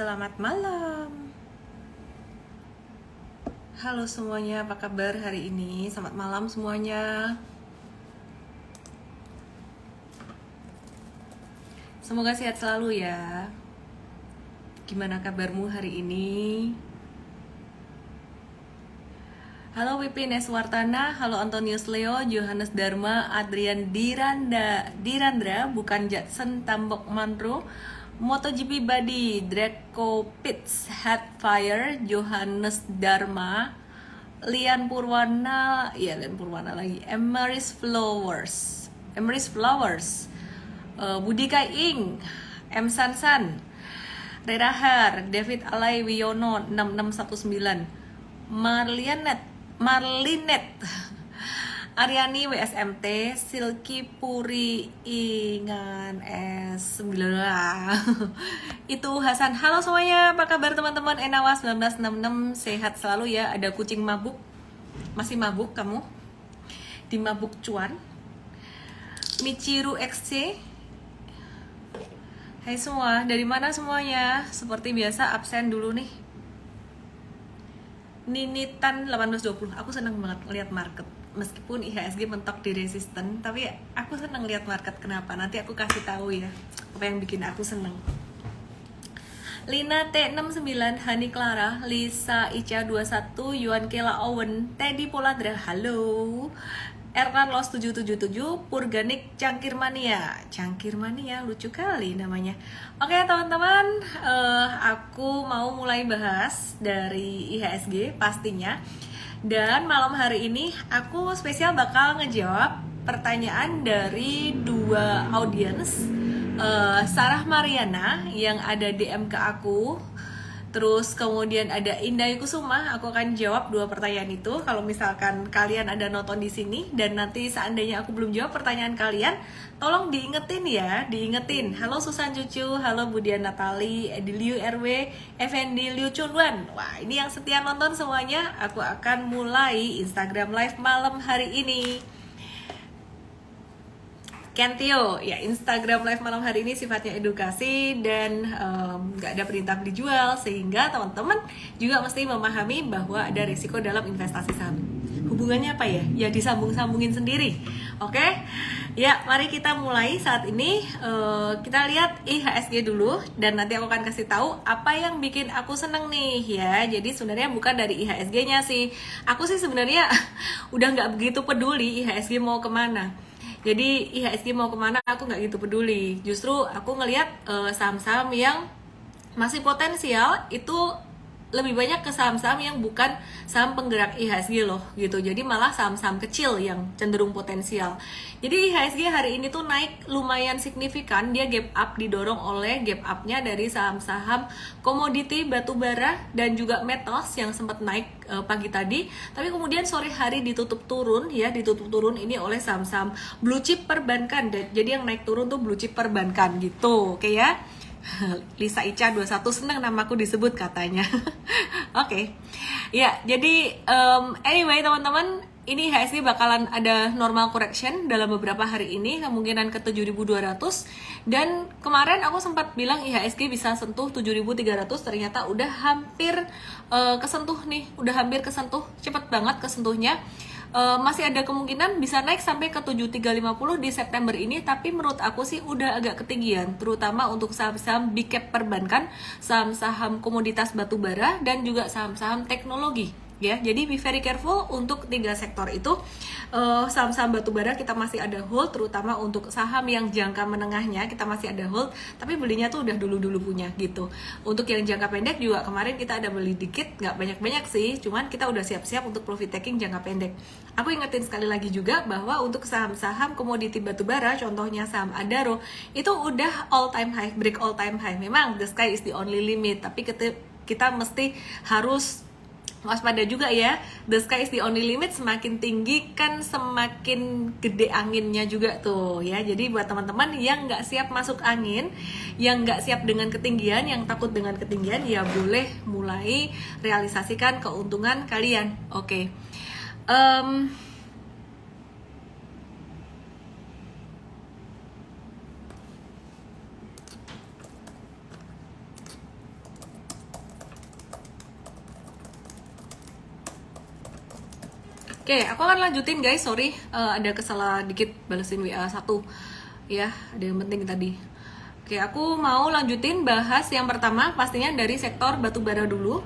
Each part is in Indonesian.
Selamat malam. Halo semuanya, apa kabar hari ini? Selamat malam semuanya. Semoga sehat selalu ya. Gimana kabarmu hari ini? Halo Pipin Eswartana, halo Antonius Leo, Johannes Dharma, Adrian Dirandra, bukan Jackson Tambok Manro, MotoGP Buddy, Draco Pitts, Headfire, Johannes Dharma, Lian Purwana lagi, Emeris Flowers, Budi Kai Ing, M Sansan, Redahar, David Alay Wiono 6619, Marlinet, Aryani WSMT, Silky Puri Ingan S9. Itu Hasan. Halo semuanya, apa kabar teman-teman? Enawa 1966, sehat selalu ya. Ada kucing mabuk. Masih mabuk kamu? Di mabuk cuan. Michiru XC. Hai semua, dari mana semuanya? Seperti biasa absen dulu nih. Ninitan 1820, aku seneng banget lihat market. Meskipun IHSG mentok di resisten, tapi aku seneng lihat market. Kenapa? Nanti aku kasih tahu ya apa yang bikin aku seneng. Lina T69, Hani Clara, Lisa Ica 21, Yuan Kela Owen, Teddy Poladra, halo. Erkan Los 777, Purganik Cangkirmania, lucu kali namanya. Oke teman-teman, aku mau mulai bahas dari IHSG pastinya. Dan malam hari ini aku spesial bakal ngejawab pertanyaan dari dua audiens, Sarah Mariana yang ada DM ke aku. Terus kemudian ada Indah Kusuma, aku akan jawab dua pertanyaan itu. Kalau misalkan kalian ada nonton di sini dan nanti seandainya aku belum jawab pertanyaan kalian, tolong diingetin ya, diingetin. Halo Susan Cucu, halo Budian Natali, Ediliu RW, Effendi Liu Chunwan. Wah, ini yang setia nonton semuanya. Aku akan mulai Instagram Live malam hari ini. Kentio, ya Instagram Live malam hari ini sifatnya edukasi dan nggak ada perintah beli jual, sehingga teman-teman juga mesti memahami bahwa ada risiko dalam investasi saham. Hubungannya apa ya? Ya disambung-sambungin sendiri. Oke? Ya, mari kita mulai saat ini. Kita lihat IHSG dulu dan nanti aku akan kasih tahu apa yang bikin aku seneng nih ya. Jadi sebenarnya bukan dari IHSG-nya sih. Aku sih sebenarnya udah nggak begitu peduli IHSG mau kemana. Jadi IHSG mau kemana aku nggak gitu peduli. Justru aku ngelihat saham-saham yang masih potensial itu lebih banyak ke saham-saham yang bukan saham penggerak IHSG loh gitu. Jadi malah saham-saham kecil yang cenderung potensial. Jadi IHSG hari ini tuh naik lumayan signifikan. Dia gap up didorong oleh gap up-nya dari saham-saham komoditi batubara dan juga metals yang sempat naik pagi tadi. Tapi kemudian sore hari ditutup turun ya, ditutup turun ini oleh saham-saham blue chip perbankan. Jadi yang naik turun tuh blue chip perbankan gitu. Oke ya. Lisa Ica 21 seneng namaku disebut katanya. Oke. Ya, jadi anyway teman-teman, ini IHSG bakalan ada normal correction dalam beberapa hari ini, kemungkinan ke 7.200. Dan kemarin aku sempat bilang IHSG bisa sentuh 7.300, ternyata udah hampir kesentuh nih, udah hampir kesentuh, cepet banget kesentuhnya. Masih ada kemungkinan bisa naik sampai ke 7350 di September ini, tapi menurut aku sih udah agak ketinggian, terutama untuk saham-saham big cap perbankan, saham-saham komoditas batubara dan juga saham-saham teknologi. Ya, jadi be very careful untuk tiga sektor itu. Saham-saham batubara kita masih ada hold, terutama untuk saham yang jangka menengahnya kita masih ada hold, tapi belinya tuh udah dulu-dulu punya gitu. Untuk yang jangka pendek juga kemarin kita ada beli dikit, nggak banyak-banyak sih, cuman kita udah siap-siap untuk profit taking jangka pendek. Aku ingetin sekali lagi juga bahwa untuk saham-saham komoditi batubara, contohnya saham Adaro, itu udah all time high, break all time high. Memang the sky is the only limit, tapi kita mesti harus waspada juga ya. The sky is the only limit, semakin tinggi kan semakin gede anginnya juga tuh ya. Jadi buat teman-teman yang nggak siap masuk angin, yang nggak siap dengan ketinggian, yang takut dengan ketinggian, ya boleh mulai realisasikan keuntungan kalian. Oke. Oke, aku akan lanjutin guys. Sorry, ada kesalahan dikit balesin WA satu. Ya, ada yang penting tadi. Oke, aku mau lanjutin bahas yang pertama pastinya dari sektor batubara dulu.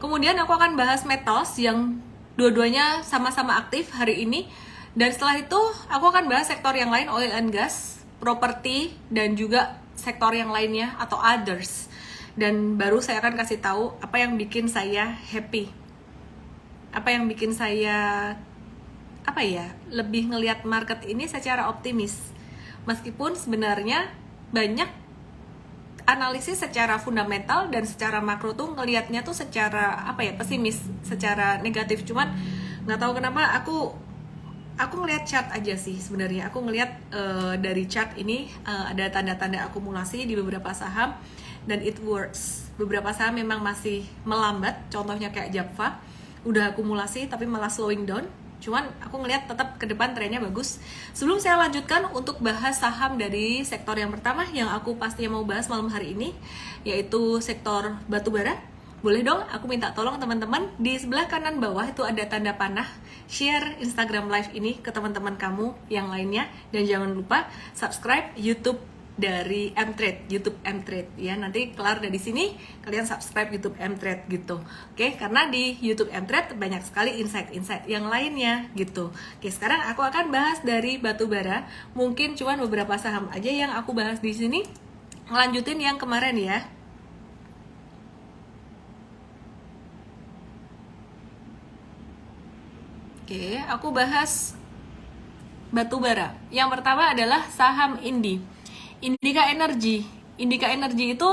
Kemudian aku akan bahas metals yang dua-duanya sama-sama aktif hari ini. Dan setelah itu aku akan bahas sektor yang lain, oil and gas, properti, dan juga sektor yang lainnya atau others. Dan baru saya akan kasih tahu apa yang bikin saya happy, apa yang bikin saya lebih ngelihat market ini secara optimis, meskipun sebenarnya banyak analisis secara fundamental dan secara makro tuh ngelihatnya tuh secara pesimis, secara negatif. Cuman nggak tahu kenapa aku ngelihat chart aja sih sebenarnya. Aku ngelihat dari chart ini ada tanda-tanda akumulasi di beberapa saham dan it works. Beberapa saham memang masih melambat, contohnya kayak Japfa udah akumulasi tapi malah slowing down. Cuman aku ngelihat tetap ke depan trennya bagus. Sebelum saya lanjutkan untuk bahas saham dari sektor yang pertama yang aku pastinya mau bahas malam hari ini, yaitu sektor batubara. Boleh dong aku minta tolong teman-teman, di sebelah kanan bawah itu ada tanda panah, share Instagram live ini ke teman-teman kamu yang lainnya, dan jangan lupa subscribe YouTube dari Mtrade, YouTube Mtrade ya. Nanti kelar dari sini kalian subscribe YouTube Mtrade gitu. Oke, karena di YouTube Mtrade banyak sekali insight-insight yang lainnya gitu. Oke, sekarang aku akan bahas dari batubara. Mungkin cuman beberapa saham aja yang aku bahas di sini. Lanjutin yang kemarin ya. Oke, aku bahas batubara. Yang pertama adalah saham Indica Energy. Indica Energy itu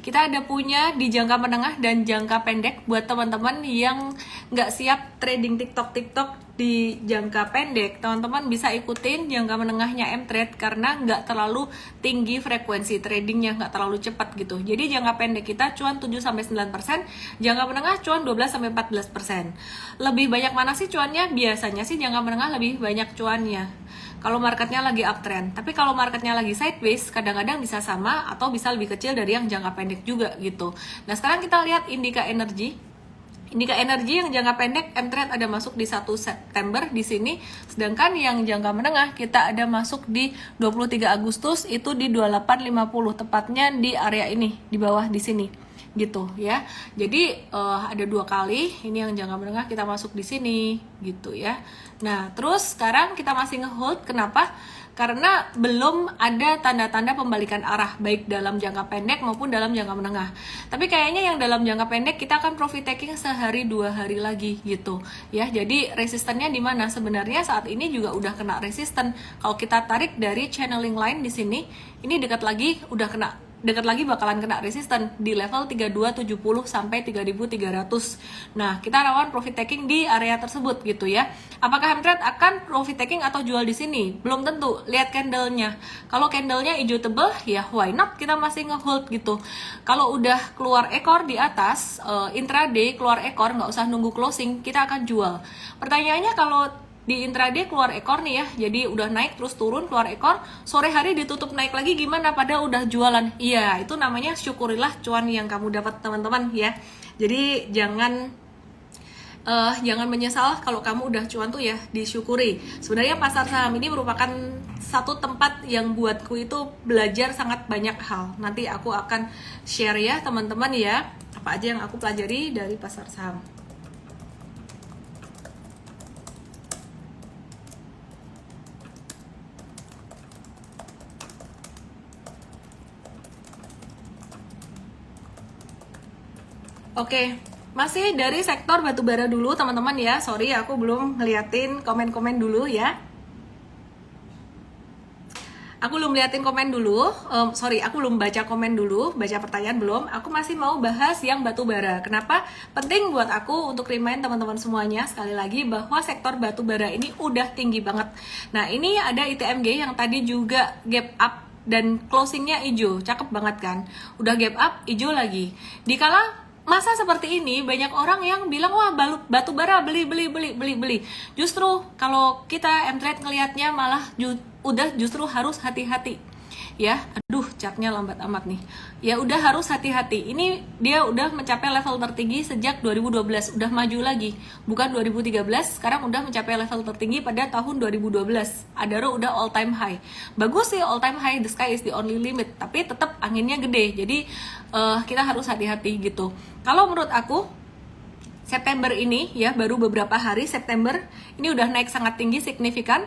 kita ada punya di jangka menengah dan jangka pendek. Buat teman-teman yang nggak siap trading TikTok di jangka pendek, teman-teman bisa ikutin jangka menengahnya Mtrade karena nggak terlalu tinggi frekuensi tradingnya, nggak terlalu cepat gitu. Jadi jangka pendek kita cuan 7-9%, jangka menengah cuan 12-14%. Lebih banyak mana sih cuannya? Biasanya sih jangka menengah lebih banyak cuannya kalau marketnya lagi uptrend. Tapi kalau marketnya lagi sideways, kadang-kadang bisa sama atau bisa lebih kecil dari yang jangka pendek juga gitu. Nah, sekarang kita lihat Indica Energy. Indica Energy yang jangka pendek Mtrade ada masuk di 1 September di sini, sedangkan yang jangka menengah kita ada masuk di 23 Agustus itu di 28.50, tepatnya di area ini, di bawah di sini gitu ya. Jadi ada 2 kali ini yang jangka menengah kita masuk di sini gitu ya. Nah, terus sekarang kita masih nge-hold. Kenapa? Karena belum ada tanda-tanda pembalikan arah baik dalam jangka pendek maupun dalam jangka menengah. Tapi kayaknya yang dalam jangka pendek kita akan profit taking sehari 2 hari lagi gitu ya. Jadi resistennya di mana? Sebenarnya saat ini juga udah kena resisten. Kalau kita tarik dari channeling line di sini, ini dekat lagi bakalan kena resisten di level 3270 sampai 3300. Nah, kita rawan profit taking di area tersebut gitu ya. Apakah Mtrade akan profit taking atau jual di sini? Belum tentu. Lihat candlenya. Kalau candlenya hijau tebal, ya why not? Kita masih nge-hold gitu. Kalau udah keluar ekor di atas, intraday keluar ekor, nggak usah nunggu closing, kita akan jual. Pertanyaannya kalau di intraday keluar ekor nih ya, jadi udah naik terus turun keluar ekor, sore hari ditutup naik lagi gimana? Padahal udah jualan. Iya, itu namanya syukurilah cuan yang kamu dapat teman-teman ya. Jadi jangan menyesal kalau kamu udah cuan tuh ya, disyukuri. Sebenarnya pasar saham ini merupakan satu tempat yang buatku itu belajar sangat banyak hal. Nanti aku akan share ya teman-teman ya, apa aja yang aku pelajari dari pasar saham. Oke, masih dari sektor batubara dulu teman-teman ya. Sorry aku belum ngeliatin komen-komen dulu ya. Aku belum liatin komen dulu, aku belum baca komen dulu, baca pertanyaan belum. Aku masih mau bahas yang batubara. Kenapa? Penting buat aku untuk remind teman-teman semuanya sekali lagi bahwa sektor batubara ini udah tinggi banget. Nah, ini ada ITMG yang tadi juga gap up dan closingnya hijau, cakep banget kan? Udah gap up, hijau lagi. Dikala masa seperti ini banyak orang yang bilang wah batubara beli. Justru kalau kita Mtrade ngelihatnya malah justru harus hati-hati. ya. Aduh, chartnya lambat amat nih. Ya udah harus hati-hati. Ini dia udah mencapai level tertinggi sejak 2012, udah maju lagi. Bukan 2013, sekarang udah mencapai level tertinggi pada tahun 2012. Adaro udah all time high. Bagus sih all time high, the sky is the only limit, tapi tetap anginnya gede. Jadi kita harus hati-hati gitu. Kalau menurut aku September ini ya, baru beberapa hari September ini udah naik sangat tinggi signifikan.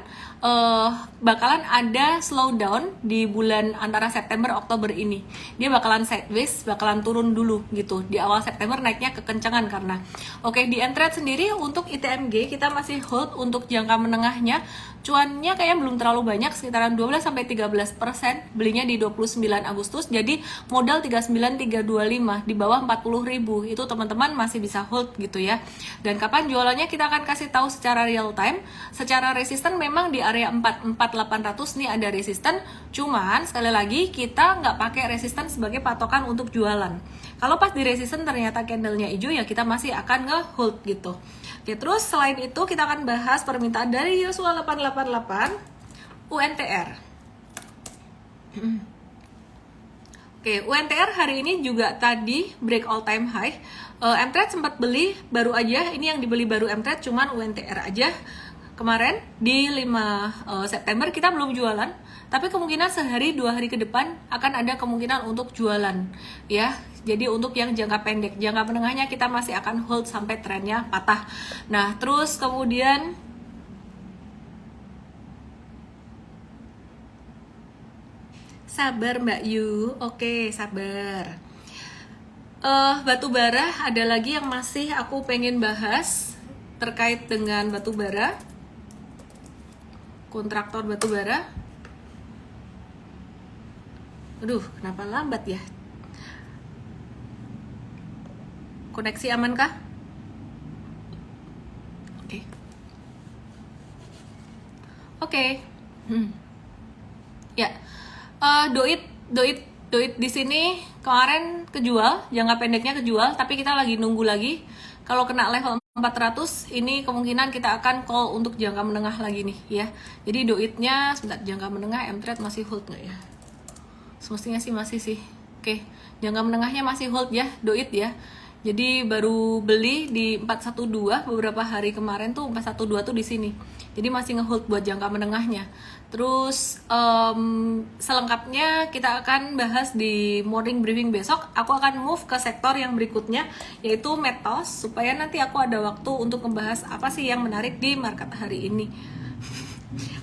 Bakalan ada slowdown di bulan antara September Oktober ini. Dia bakalan sideways, bakalan turun dulu gitu. Di awal September naiknya kekencangan karena oke, di Entret sendiri untuk ITMG kita masih hold untuk jangka menengahnya. Cuannya kayaknya belum terlalu banyak, sekitaran 12-13%, belinya di 29 Agustus, jadi modal 39.325 di bawah 40.000 itu teman-teman masih bisa hold gitu ya. Dan kapan jualannya kita akan kasih tahu secara real time. Secara resisten memang di area 44.800 nih ada resisten, cuman sekali lagi kita nggak pakai resisten sebagai patokan untuk jualan. Kalau pas di resisten ternyata candlenya hijau ya kita masih akan nge-hold gitu. Oke, terus selain itu kita akan bahas permintaan dari Yosua 888 UNTR. Oke, UNTR hari ini juga tadi break all time high. Mtrade sempat beli baru aja, ini yang dibeli baru Mtrade, cuman UNTR aja. Kemarin di 5 September kita belum jualan, tapi kemungkinan sehari 2 hari ke depan akan ada kemungkinan untuk jualan ya. Jadi untuk yang jangka pendek, jangka menengahnya kita masih akan hold sampai trennya patah. Nah, terus kemudian sabar Mbak Yu, oke sabar. Batu bara ada lagi yang masih aku pengen bahas terkait dengan batu bara, kontraktor batu bara. Aduh, kenapa lambat ya? Koneksi aman kah? Oke. Oke. Ya. Doit di sini kemarin kejual, jangka pendeknya kejual, tapi kita lagi nunggu lagi. Kalau kena level 400, ini kemungkinan kita akan call untuk jangka menengah lagi nih ya. Jadi doitnya sebentar, jangka menengah Mtrade masih hold nggak ya? Semestinya sih masih sih. Oke, jangka menengahnya masih hold ya, doit ya. Jadi baru beli di 412 beberapa hari kemarin tuh, 412 tuh di sini. Jadi masih ngehold buat jangka menengahnya. Terus selengkapnya kita akan bahas di morning briefing besok. Aku akan move ke sektor yang berikutnya, yaitu metals, supaya nanti aku ada waktu untuk membahas apa sih yang menarik di market hari ini.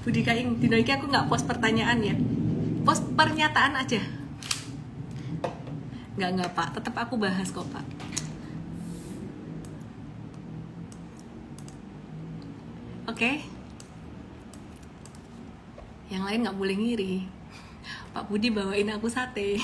Budika Dinoiki aku nggak post pertanyaan ya, post pernyataan aja. Nggak Pak, tetap aku bahas kok Pak. Oke. Yang lain nggak boleh ngiri. Pak Budi bawain aku sate.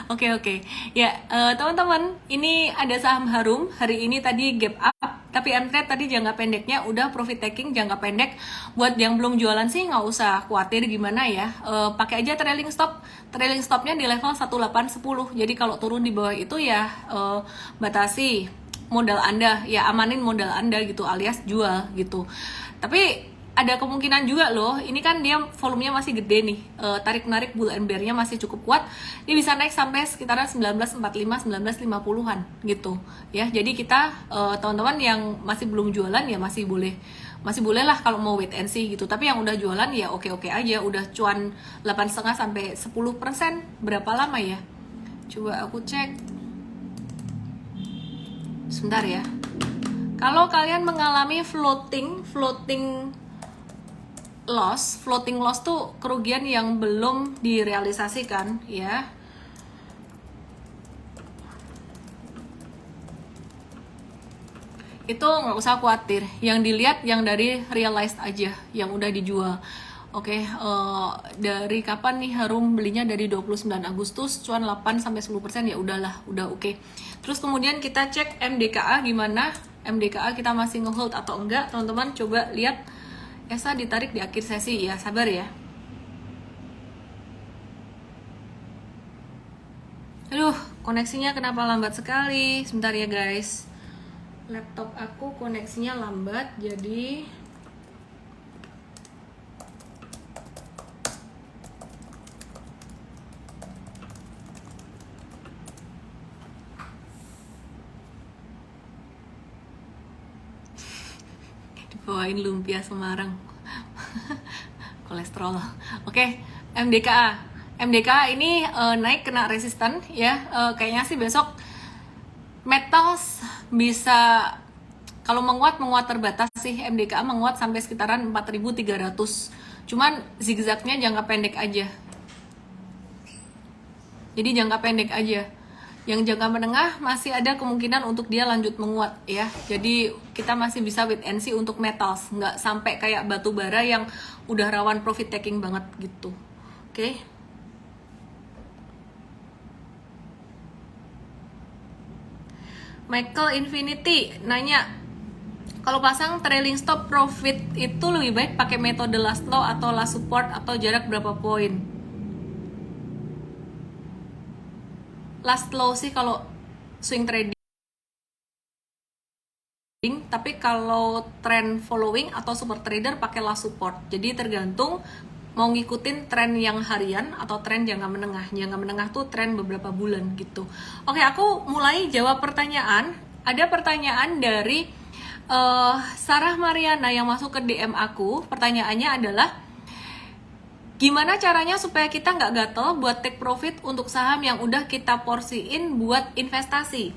Oke. Ya, teman-teman, ini ada saham Harum. Hari ini tadi gap up, tapi Mtrade tadi jangka pendeknya udah profit taking jangka pendek. Buat yang belum jualan sih nggak usah khawatir gimana ya. Pakai aja trailing stop. Trailing stopnya di level 1810. Jadi kalau turun di bawah itu ya batasi modal Anda, ya amanin modal Anda gitu, alias jual gitu. Tapi ada kemungkinan juga loh, ini kan dia volumenya masih gede nih, tarik-menarik bull and bear-nya masih cukup kuat. Ini bisa naik sampai sekitaran 1945-1950-an gitu ya. Jadi kita teman-teman yang masih belum jualan ya masih boleh lah kalau mau wait and see gitu. Tapi yang udah jualan ya oke aja, udah cuan 8,5 sampai 10%. Berapa lama ya? Coba aku cek. Sebentar ya. Kalau kalian mengalami floating loss tuh kerugian yang belum direalisasikan ya. Itu nggak usah khawatir. Yang dilihat yang dari realized aja, yang udah dijual. Oke, dari kapan nih Harum belinya? Dari 29 Agustus, cuan 8-10% ya udahlah, udah oke. Terus kemudian kita cek MDKA gimana? MDKA kita masih ngehold atau enggak? Teman-teman coba lihat. ESA ditarik di akhir sesi ya, sabar ya. Aduh, koneksinya kenapa lambat sekali? Sebentar ya guys. Laptop aku koneksinya lambat, jadi bawain lumpia Semarang. Kolesterol. Oke, MDKA. MDKA ini naik kena resisten ya. Kayaknya sih besok metals bisa, kalau menguat terbatas sih. MDKA menguat sampai sekitaran 4.300. Cuman zigzagnya jangka pendek aja. Jadi jangka pendek aja. Yang jangka menengah masih ada kemungkinan untuk dia lanjut menguat ya. Jadi kita masih bisa wait and see untuk metals, nggak sampai kayak batu bara yang udah rawan profit taking banget gitu. Oke. Michael Infinity nanya, kalau pasang trailing stop profit itu lebih baik pakai metode last low atau last support atau jarak berapa poin? Last low sih kalau swing trading, tapi kalau trend following atau super trader pakai last support. Jadi tergantung mau ngikutin tren yang harian atau tren jangka menengah. Jangka menengah tuh tren beberapa bulan gitu. Oke, aku mulai jawab pertanyaan. Ada pertanyaan dari Sarah Mariana yang masuk ke DM aku. Pertanyaannya adalah, gimana caranya supaya kita nggak gatel buat take profit untuk saham yang udah kita porsiin buat investasi?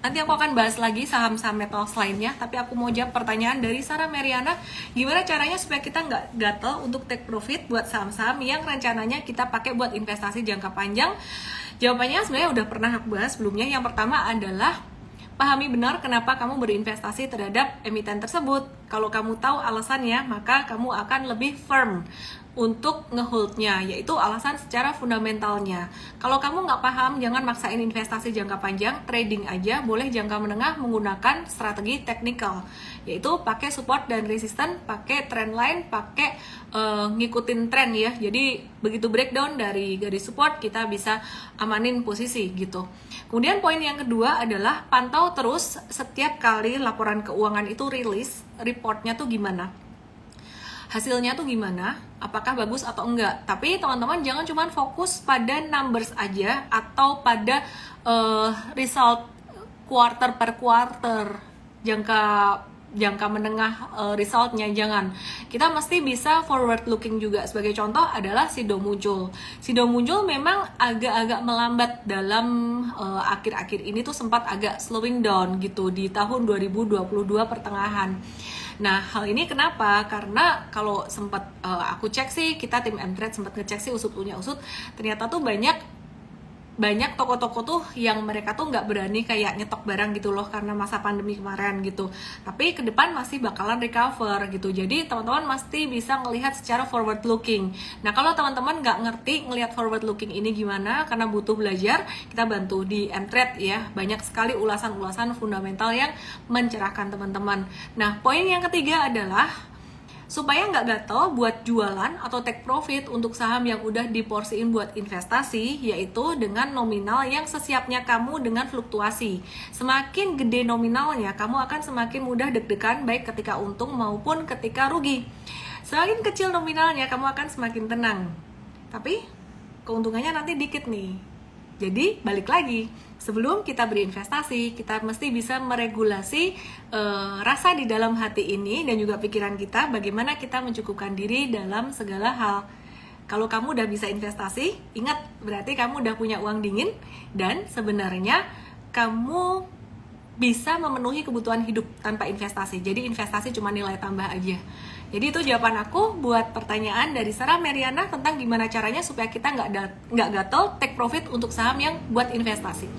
Nanti aku akan bahas lagi saham-saham metals lainnya, tapi aku mau jawab pertanyaan dari Sarah Mariana. Gimana caranya supaya kita nggak gatel untuk take profit buat saham-saham yang rencananya kita pakai buat investasi jangka panjang? Jawabannya sebenarnya udah pernah aku bahas sebelumnya. Yang pertama adalah pahami benar kenapa kamu berinvestasi terhadap emiten tersebut. Kalau kamu tahu alasannya, maka kamu akan lebih firm untuk ngeholdnya, yaitu alasan secara fundamentalnya. Kalau kamu nggak paham, jangan maksain investasi jangka panjang, trading aja, boleh jangka menengah menggunakan strategi technical, yaitu pakai support dan resistance, pakai trend line, pakai ngikutin tren ya. Jadi begitu breakdown dari garis support, kita bisa amanin posisi gitu. Kemudian poin yang kedua adalah pantau terus setiap kali laporan keuangan itu rilis, reportnya tuh gimana, hasilnya tuh gimana, apakah bagus atau enggak. Tapi teman-teman jangan cuma fokus pada numbers aja atau pada result quarter per quarter, jangka menengah resultnya. Jangan, kita mesti bisa forward looking juga. Sebagai contoh adalah Sido muncul memang agak-agak melambat dalam akhir-akhir ini tuh, sempat agak slowing down gitu di tahun 2022 pertengahan. Nah, hal ini kenapa? Karena kalau sempat aku cek sih, kita tim M-Trade sempat ngecek sih, usut punya usut, ternyata tuh banyak toko-toko tuh yang mereka tuh nggak berani kayak nyetok barang gitu loh, karena masa pandemi kemarin gitu. Tapi ke depan masih bakalan recover gitu. Jadi teman-teman mesti bisa ngelihat secara forward looking. Nah, kalau teman-teman nggak ngerti ngelihat forward looking ini gimana, karena butuh belajar, kita bantu di M-Trade ya. Banyak sekali ulasan-ulasan fundamental yang mencerahkan teman-teman. Nah, poin yang ketiga adalah supaya nggak gatel buat jualan atau take profit untuk saham yang udah diporsiin buat investasi, yaitu dengan nominal yang sesiapnya kamu dengan fluktuasi. Semakin gede nominalnya, kamu akan semakin mudah deg-degan baik ketika untung maupun ketika rugi. Semakin kecil nominalnya, kamu akan semakin tenang. Tapi keuntungannya nanti dikit nih. Jadi balik lagi, sebelum kita berinvestasi, kita mesti bisa meregulasi rasa di dalam hati ini dan juga pikiran kita, bagaimana kita mencukupkan diri dalam segala hal. Kalau kamu udah bisa investasi, ingat, berarti kamu udah punya uang dingin, dan sebenarnya kamu bisa memenuhi kebutuhan hidup tanpa investasi. Jadi investasi cuma nilai tambah aja. Jadi itu jawaban aku buat pertanyaan dari Sarah Mariana tentang gimana caranya supaya kita nggak gatel take profit untuk saham yang buat investasi.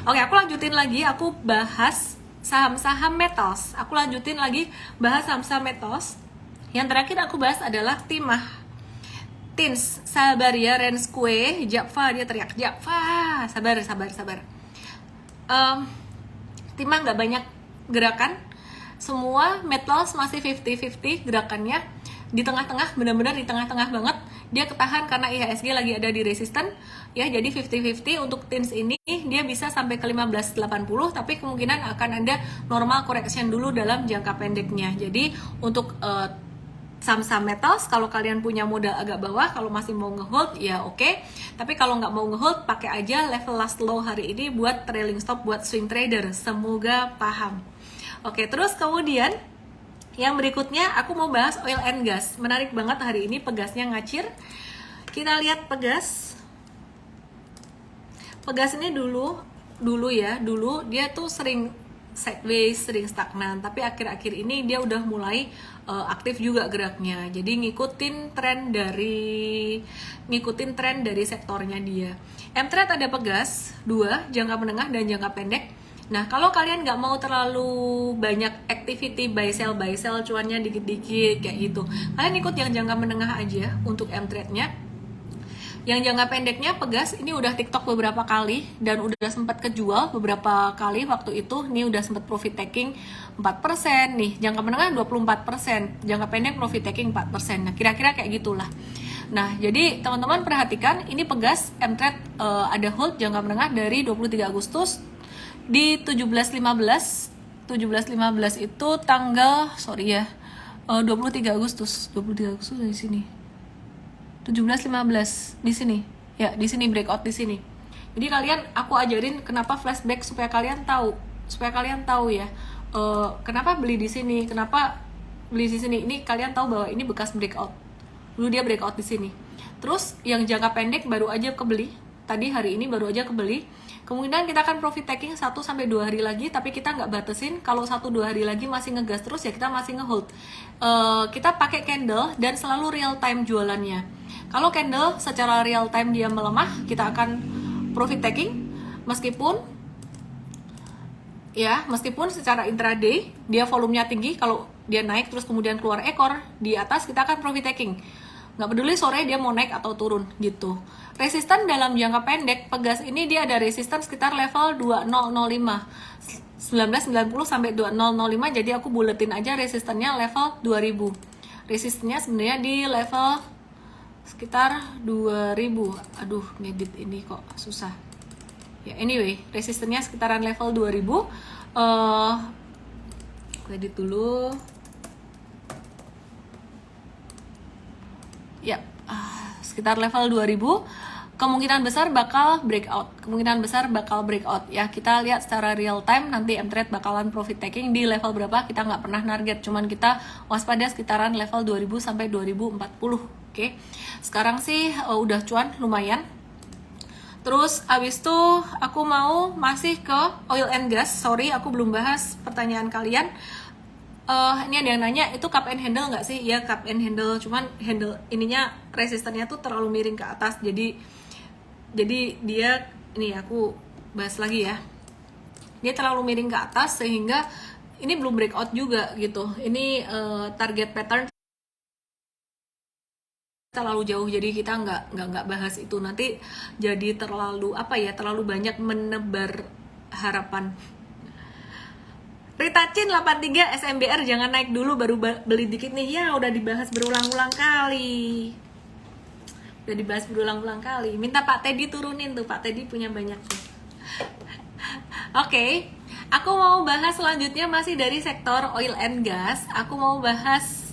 Oke, aku lanjutin lagi, aku bahas saham-saham metals. Aku lanjutin lagi bahas saham-saham metals. Yang terakhir aku bahas adalah Timah, Tins, sabar ya, Renskue, Japfa, dia teriak, Japfa, sabar. Timah nggak banyak gerakan, semua metals masih 50-50 gerakannya, di tengah-tengah, benar-benar di tengah-tengah banget. Dia ketahan karena IHSG lagi ada di resisten ya, jadi 50-50 untuk Tins ini. Dia bisa sampai ke 1580, tapi kemungkinan akan ada normal correction dulu dalam jangka pendeknya. Jadi untuk saham-saham metals, kalau kalian punya modal agak bawah, kalau masih mau ngehold ya oke. Tapi kalau nggak mau ngehold, pakai aja level last low hari ini buat trailing stop buat swing trader. Semoga paham. Oke, terus kemudian Yang berikutnya aku mau bahas oil and gas. Menarik banget hari ini, Pegasnya ngacir. Kita lihat Pegas. Pegas ini dulu dia tuh sering sideways, sering stagnan, tapi akhir-akhir ini dia udah mulai aktif juga geraknya. Jadi ngikutin tren dari sektornya dia. M-Trade ada Pegas, 2, jangka menengah dan jangka pendek. Nah, kalau kalian nggak mau terlalu banyak activity buy sell cuannya dikit-dikit kayak gitu, kalian ikut yang jangka menengah aja untuk M-Trade-nya. Yang jangka pendeknya Pegas ini udah TikTok beberapa kali dan udah sempat kejual beberapa kali waktu itu. Ini udah sempat profit taking 4%, nih jangka menengah 24%, jangka pendek profit taking 4%. Nah, kira-kira kayak gitulah. Nah, jadi teman-teman perhatikan, ini Pegas M-Trade ada hold jangka menengah dari 23 Agustus di 17.15 itu tanggal 23 Agustus di sini. 17.15 di sini. Ya, di sini breakout di sini. Jadi aku ajarin kenapa flashback supaya kalian tahu ya. Kenapa beli di sini? Kenapa beli di sini? Ini kalian tahu bahwa ini bekas breakout. Dulu dia breakout di sini. Terus yang jangka pendek baru aja kebeli. Tadi hari ini baru aja kebeli. Kemungkinan kita akan profit taking 1-2 hari lagi, tapi kita nggak batasin. Kalau 1-2 hari lagi masih ngegas terus ya kita masih ngehold. Kita pakai candle dan selalu real time jualannya. Kalau candle secara real time dia melemah, kita akan profit taking meskipun secara intraday dia volumenya tinggi. Kalau dia naik terus kemudian keluar ekor di atas, kita akan profit taking. Nggak peduli sore dia mau naik atau turun gitu. Resisten dalam jangka pendek Pegas ini dia ada resisten sekitar level 2005 1990 sampai 2005. Jadi aku buletin aja resistennya level 2000. Resistennya sebenarnya di level sekitar 2000. Aduh, ngedit ini kok susah. Ya, anyway, resistennya sekitaran level 2000. Edit dulu. Ya, sekitar level 2000. Kemungkinan besar bakal breakout ya. Kita lihat secara real time nanti M-Trade bakalan profit taking di level berapa kita nggak pernah target, cuman kita waspada sekitaran level 2000 sampai 2040. Oke. Sekarang sih udah cuan lumayan. Terus abis itu aku mau masih ke oil and gas. Sorry aku belum bahas pertanyaan kalian. Ini ada yang nanya, itu cup and handle nggak sih? Ya, cup and handle, cuman handle ininya resistennya tuh terlalu miring ke atas, jadi dia, ini aku bahas lagi ya, dia terlalu miring ke atas sehingga ini belum breakout juga gitu. Ini target pattern terlalu jauh, jadi kita nggak bahas itu, nanti jadi terlalu banyak menebar harapan. Ritacin 83 SMBR jangan naik dulu baru beli dikit nih. Ya udah dibahas berulang-ulang kali. Minta Pak Teddy turunin tuh. Pak Teddy punya banyak tuh. Oke. Aku mau bahas selanjutnya masih dari sektor oil and gas. Aku mau bahas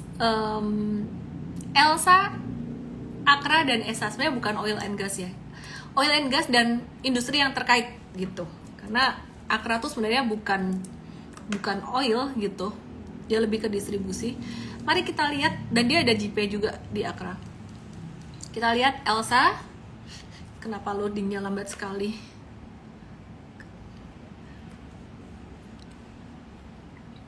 Elsa, Akra dan ESA. Sebenarnya bukan oil and gas ya. Oil and gas dan industri yang terkait gitu. Karena Akra tuh sebenarnya bukan oil gitu, dia lebih ke distribusi. Mari kita lihat, dan dia ada JP juga di Akra. Kita lihat Elsa. Kenapa loadingnya lambat sekali?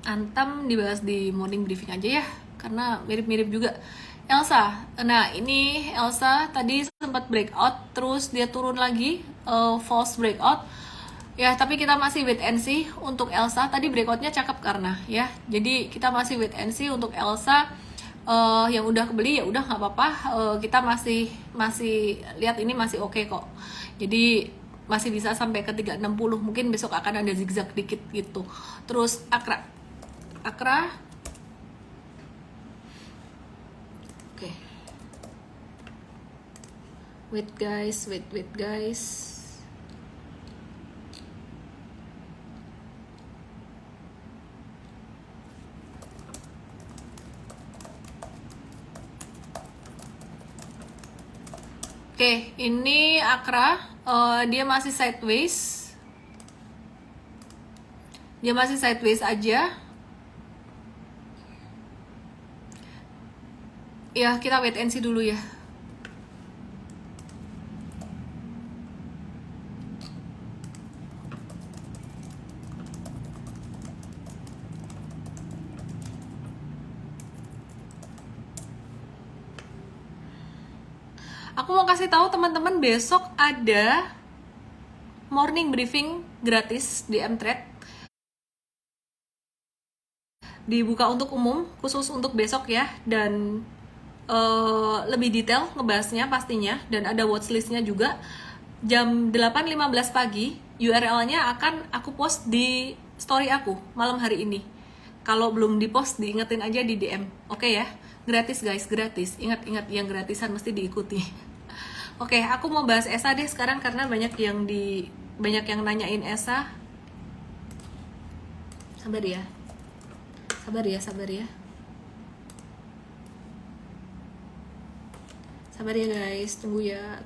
Antam dibahas di morning briefing aja ya, karena mirip-mirip juga. Elsa, nah ini Elsa tadi sempat breakout, terus dia turun lagi, false breakout. Ya, tapi kita masih wait and see untuk Elsa. Tadi breakoutnya cakep karena ya. Jadi kita masih wait and see untuk Elsa. Yang udah kebeli ya udah nggak apa-apa. Kita masih lihat ini masih oke kok. Jadi masih bisa sampai ke 360. Mungkin besok akan ada zigzag dikit gitu. Terus Akra. Oke. Wait guys. Oke, ini Akra, dia masih sideways aja. Ya kita wait and see dulu ya. Aku mau kasih tahu teman-teman, besok ada morning briefing gratis di Mtrade, dibuka untuk umum khusus untuk besok ya, dan lebih detail ngebahasnya pastinya, dan ada watchlistnya juga. Jam 8.15 pagi URL-nya akan aku post di story aku malam hari ini. Kalau belum di post, diingetin aja di DM, oke ya? Gratis guys, gratis. Ingat-ingat, yang gratisan mesti diikuti. Oke, aku mau bahas ESA deh sekarang karena banyak yang nanyain ESA. Sabar ya. Sabar ya. Sabar ya guys, tunggu ya.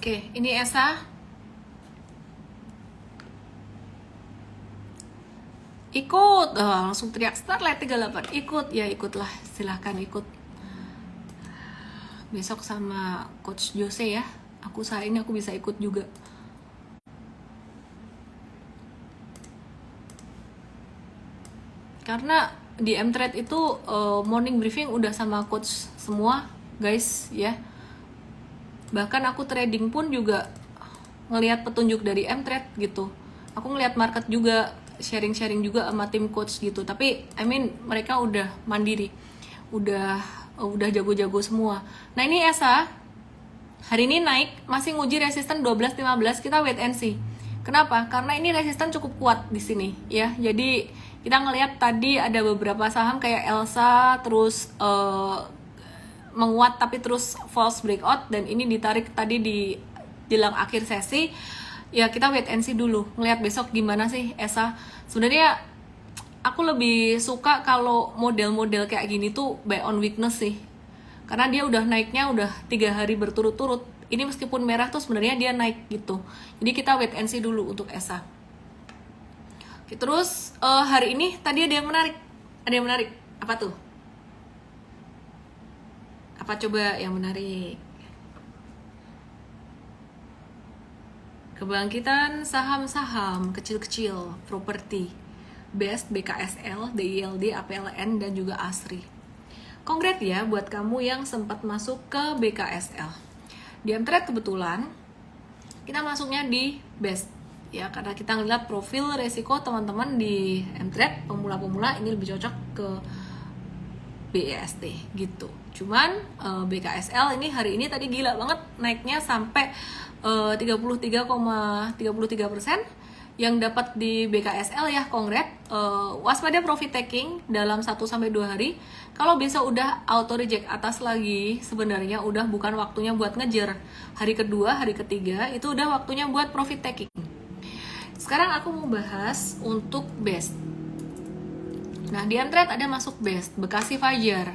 Oke, ini ESA. Ikut, langsung teriak Starlight 38. Ikut, ya ikutlah, silahkan ikut. Besok sama Coach Jose ya. Aku bisa ikut juga. Karena di Mtrade itu morning briefing udah sama coach semua guys ya. Bahkan aku trading pun juga ngelihat petunjuk dari Mtrade gitu. Aku ngelihat market juga, sharing-sharing juga sama tim coach gitu. Tapi mereka udah mandiri, udah jago-jago semua. Nah ini ESA hari ini naik, masih nguji resisten 12.15. Kita wait and see. Kenapa? Karena ini resisten cukup kuat di sini ya. Jadi kita ngelihat tadi ada beberapa saham kayak Elsa terus menguat tapi terus false breakout, dan ini ditarik tadi di jelang akhir sesi. Ya kita wait and see dulu, ngelihat besok gimana sih ESA. Sebenarnya aku lebih suka kalau model-model kayak gini tuh buy on weakness sih, karena dia udah naiknya udah 3 hari berturut-turut. Ini meskipun merah tuh sebenarnya dia naik gitu. Jadi kita wait and see dulu untuk ESA. Oke, terus hari ini tadi ada yang menarik. Apa tuh? Apa coba yang menarik? Kebangkitan saham-saham kecil-kecil properti, BEST, BKSL, DILD, APLN, dan juga ASRI. Kongres ya buat kamu yang sempat masuk ke BKSL. Di Mtrade kebetulan kita masuknya di BEST ya, karena kita ngeliat profil resiko teman-teman di Mtrade pemula-pemula ini lebih cocok ke BEST gitu. Cuman BKSL ini hari ini tadi gila banget naiknya sampai 33,33%. Yang dapat di BKSL ya, kongres, waspada profit taking dalam 1-2 hari. Kalau bisa udah auto reject atas lagi, sebenarnya udah bukan waktunya buat ngejar. Hari kedua, hari ketiga itu udah waktunya buat profit taking. Sekarang aku mau bahas untuk BEST. Nah, di Mtrade ada masuk BEST, Bekasi Fajar.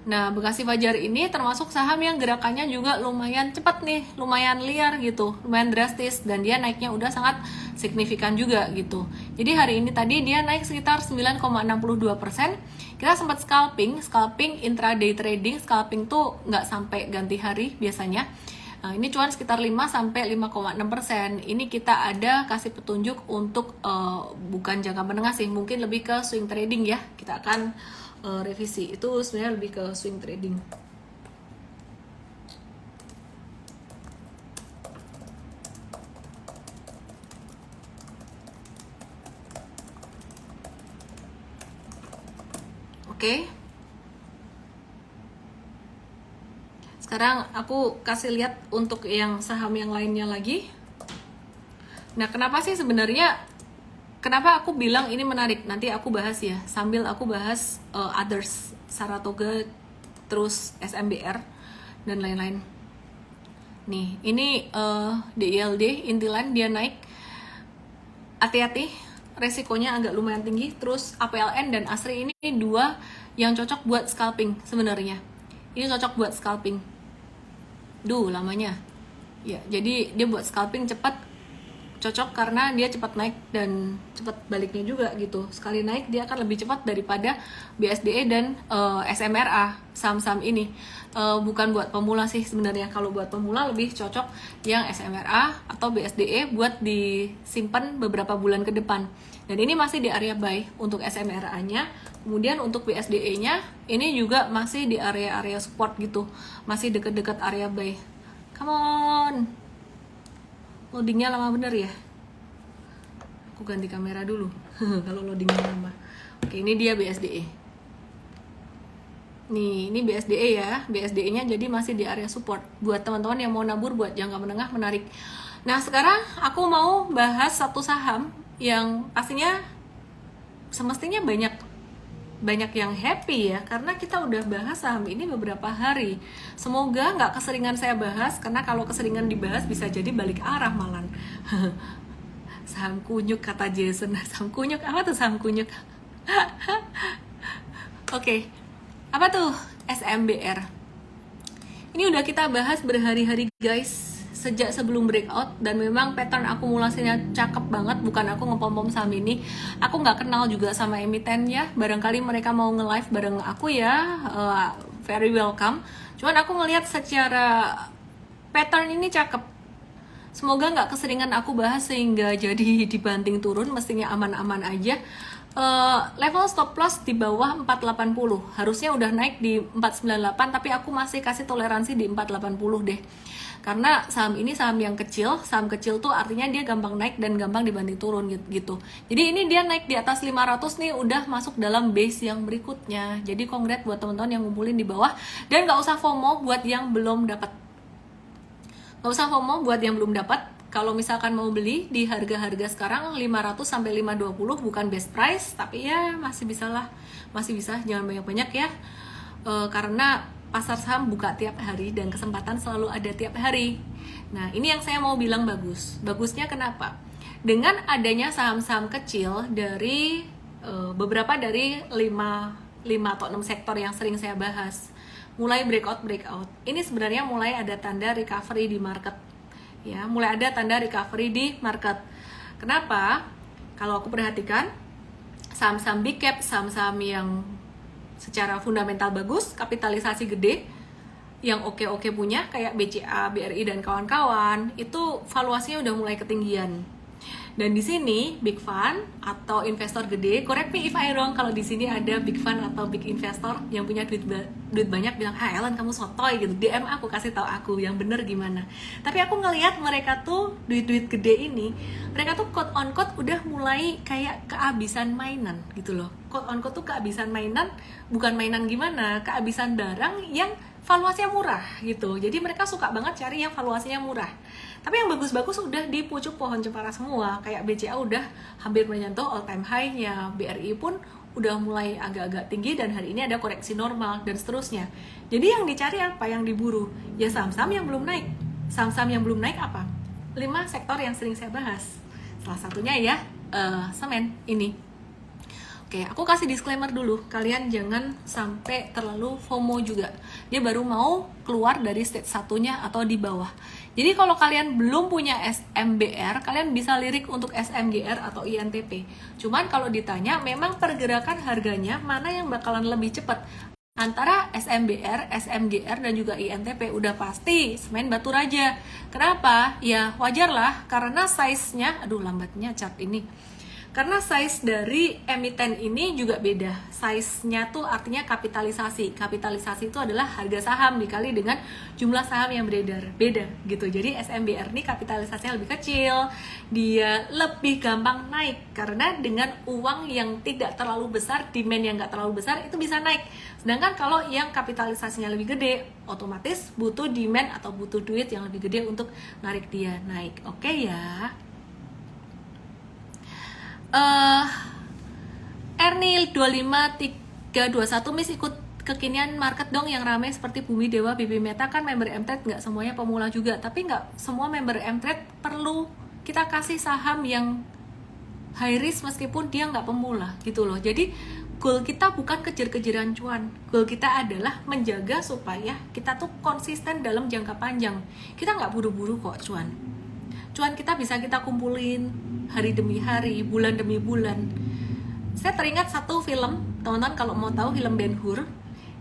Nah, Bekasi Fajar ini termasuk saham yang gerakannya juga lumayan cepat nih, lumayan liar gitu, lumayan drastis, dan dia naiknya udah sangat signifikan juga gitu. Jadi hari ini tadi dia naik sekitar 9,62%. Kita sempat scalping intraday trading, scalping tuh nggak sampai ganti hari biasanya. Nah, ini cuma sekitar 5-5,6%. Ini kita ada kasih petunjuk untuk bukan jangka menengah sih, mungkin lebih ke swing trading ya. Kita akan revisi, itu sebenarnya lebih ke swing trading. Oke. Sekarang aku kasih lihat untuk yang saham yang lainnya lagi. Nah, kenapa sih sebenarnya, kenapa aku bilang ini menarik? Nanti aku bahas ya, sambil aku bahas others, Saratoga, terus SMBR, dan lain-lain. Nih, ini DILD Intiland dia naik. Hati-hati, resikonya agak lumayan tinggi. Terus APLN dan ASRI ini dua yang cocok buat scalping sebenarnya. Ini cocok buat scalping. Lamanya. Ya, jadi dia buat scalping cepat, cocok karena dia cepat naik dan cepat baliknya juga gitu. Sekali naik dia akan lebih cepat daripada BSDE dan SMRA saham-saham ini. Bukan buat pemula sih sebenarnya. Kalau buat pemula lebih cocok yang SMRA atau BSDE buat disimpan beberapa bulan ke depan. Dan ini masih di area buy untuk SMRA-nya. Kemudian untuk BSDE-nya ini juga masih di area-area support gitu. Masih deket-deket area buy. Come on. Loadingnya lama bener ya. Aku ganti kamera dulu kalau loadingnya lama. Oke, ini dia BSDE. Nih, ini BSDE ya. BSDE-nya jadi masih di area support. Buat teman-teman yang mau nabur buat jangka menengah menarik. Nah, sekarang aku mau bahas satu saham yang pastinya semestinya banyak yang happy ya, karena kita udah bahas saham ini beberapa hari. Semoga nggak keseringan saya bahas, karena kalau keseringan dibahas bisa jadi balik arah malan. Saham kunyuk kata Jason. Saham kunyuk, apa tuh saham kunyuk? Oke, apa tuh SMBR? Ini udah kita bahas berhari-hari guys, sejak sebelum breakout, dan memang pattern akumulasinya cakep banget. Bukan aku ngepom-pom saham ini, aku nggak kenal juga sama emitennya. Barangkali mereka mau nge-live bareng aku ya, very welcome. Cuman aku ngelihat secara pattern ini cakep. Semoga nggak keseringan aku bahas sehingga jadi dibanting turun. Mestinya aman-aman aja. Level stop loss di bawah 480, harusnya udah naik di 498, tapi aku masih kasih toleransi di 480 deh. Karena saham ini saham yang kecil. Saham kecil tuh artinya dia gampang naik dan gampang dibanting turun gitu. Jadi ini dia naik di atas 500 nih, udah masuk dalam base yang berikutnya. Jadi congrats buat teman-teman yang ngumpulin di bawah. Dan gak usah FOMO buat yang belum dapat. Kalau misalkan mau beli di harga-harga sekarang 500 sampai 520 bukan best price, tapi ya masih bisa, jangan banyak-banyak ya. Karena pasar saham buka tiap hari dan kesempatan selalu ada tiap hari. Nah, ini yang saya mau bilang bagus. Bagusnya kenapa? Dengan adanya saham-saham kecil dari beberapa dari 5 atau 6 sektor yang sering saya bahas, mulai breakout. Ini sebenarnya mulai ada tanda recovery di market. Ya, mulai ada tanda recovery di market. Kenapa? Kalau aku perhatikan saham-saham big cap, saham-saham yang secara fundamental bagus, kapitalisasi gede, yang oke punya kayak BCA, BRI dan kawan-kawan, itu valuasinya udah mulai ketinggian. Dan di sini big fund atau investor gede, correct me if I wrong, kalau di sini ada big fund atau big investor yang punya duit banyak bilang, Ellen kamu sotoy gitu, DM aku, kasih tahu aku yang bener gimana. Tapi aku ngelihat mereka tuh duit gede ini, mereka tuh quote on quote udah mulai kayak kehabisan mainan gitu loh. Quote on quote tuh kehabisan mainan, bukan mainan gimana, kehabisan barang yang valuasinya murah gitu. Jadi mereka suka banget cari yang valuasinya murah. Tapi yang bagus-bagus udah di pucuk pohon cemara semua. Kayak BCA udah hampir menyentuh all time high-nya. BRI pun udah mulai agak-agak tinggi dan hari ini ada koreksi normal dan seterusnya. Jadi yang dicari apa? Yang diburu? Ya saham-saham yang belum naik. Saham-saham yang belum naik apa? 5 sektor yang sering saya bahas. Salah satunya ya semen ini. Oke, aku kasih disclaimer dulu, kalian jangan sampai terlalu FOMO juga. Dia baru mau keluar dari stage satunya atau di bawah. Jadi kalau kalian belum punya SMBR, kalian bisa lirik untuk SMGR atau INTP. Cuman kalau ditanya, memang pergerakan harganya mana yang bakalan lebih cepat? Antara SMBR, SMGR, dan juga INTP udah pasti semen batu raja. Kenapa? Ya wajar lah, karena size-nya, aduh lambatnya chart ini. Karena size dari emiten ini juga beda. Size-nya tuh artinya kapitalisasi. Kapitalisasi itu adalah harga saham dikali dengan jumlah saham yang beredar. Beda gitu. Jadi SMBR ini kapitalisasinya lebih kecil. Dia lebih gampang naik. Karena dengan uang yang tidak terlalu besar, demand yang nggak terlalu besar, itu bisa naik. Sedangkan kalau yang kapitalisasinya lebih gede, otomatis butuh demand atau butuh duit yang lebih gede untuk narik dia naik. Oke ya. Ernil 25321 Miss ikut kekinian market dong yang ramai seperti Bumi Dewa, BB Meta. Kan member M-Trade nggak semuanya pemula juga, tapi nggak semua member M-Trade perlu kita kasih saham yang high risk meskipun dia nggak pemula gitu loh. Jadi goal kita bukan kejar-kejaran cuan, goal kita adalah menjaga supaya kita tuh konsisten dalam jangka panjang. Kita nggak buru-buru kok cuan kita bisa kita kumpulin hari demi hari, bulan demi bulan. Saya teringat satu film, teman-teman kalau mau tahu film Ben-Hur,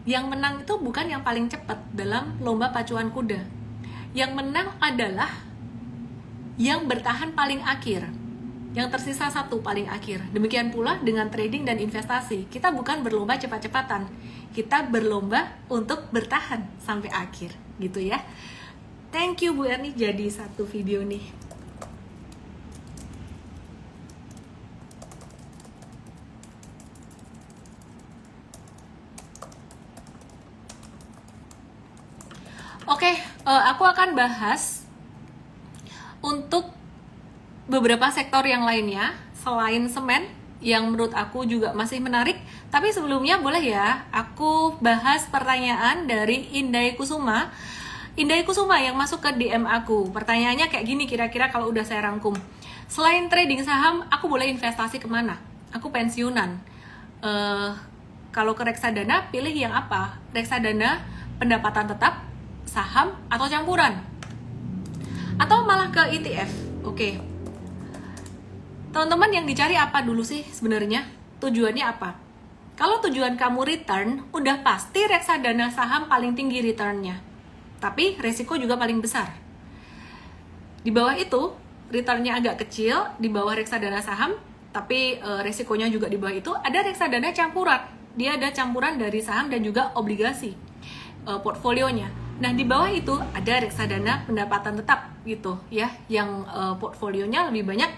yang menang itu bukan yang paling cepat dalam lomba pacuan kuda. Yang menang adalah yang bertahan paling akhir, yang tersisa satu paling akhir. Demikian pula dengan trading dan investasi, kita bukan berlomba cepat-cepatan, kita berlomba untuk bertahan sampai akhir gitu ya. Thank you Bu Erni, jadi satu video nih. Oke, aku akan bahas untuk beberapa sektor yang lainnya selain semen yang menurut aku juga masih menarik. Tapi sebelumnya boleh ya aku bahas pertanyaan dari Indai Kusuma. Indai Kusuma yang masuk ke DM aku. Pertanyaannya kayak gini kira-kira kalau udah saya rangkum. Selain trading saham, aku boleh investasi kemana? Aku pensiunan. Kalau ke reksadana, pilih yang apa? Reksadana, pendapatan tetap, saham, atau campuran? Atau malah ke ETF? Oke. Teman-teman yang dicari apa dulu sih sebenarnya? Tujuannya apa? Kalau tujuan kamu return, udah pasti reksadana saham paling tinggi returnnya. Tapi resiko juga paling besar. Di bawah itu, returnnya agak kecil, di bawah reksadana saham, tapi resikonya juga di bawah itu, ada reksadana campuran. Dia ada campuran dari saham dan juga obligasi portfolionya. Nah, di bawah itu ada reksadana pendapatan tetap gitu ya, yang portfolionya lebih banyak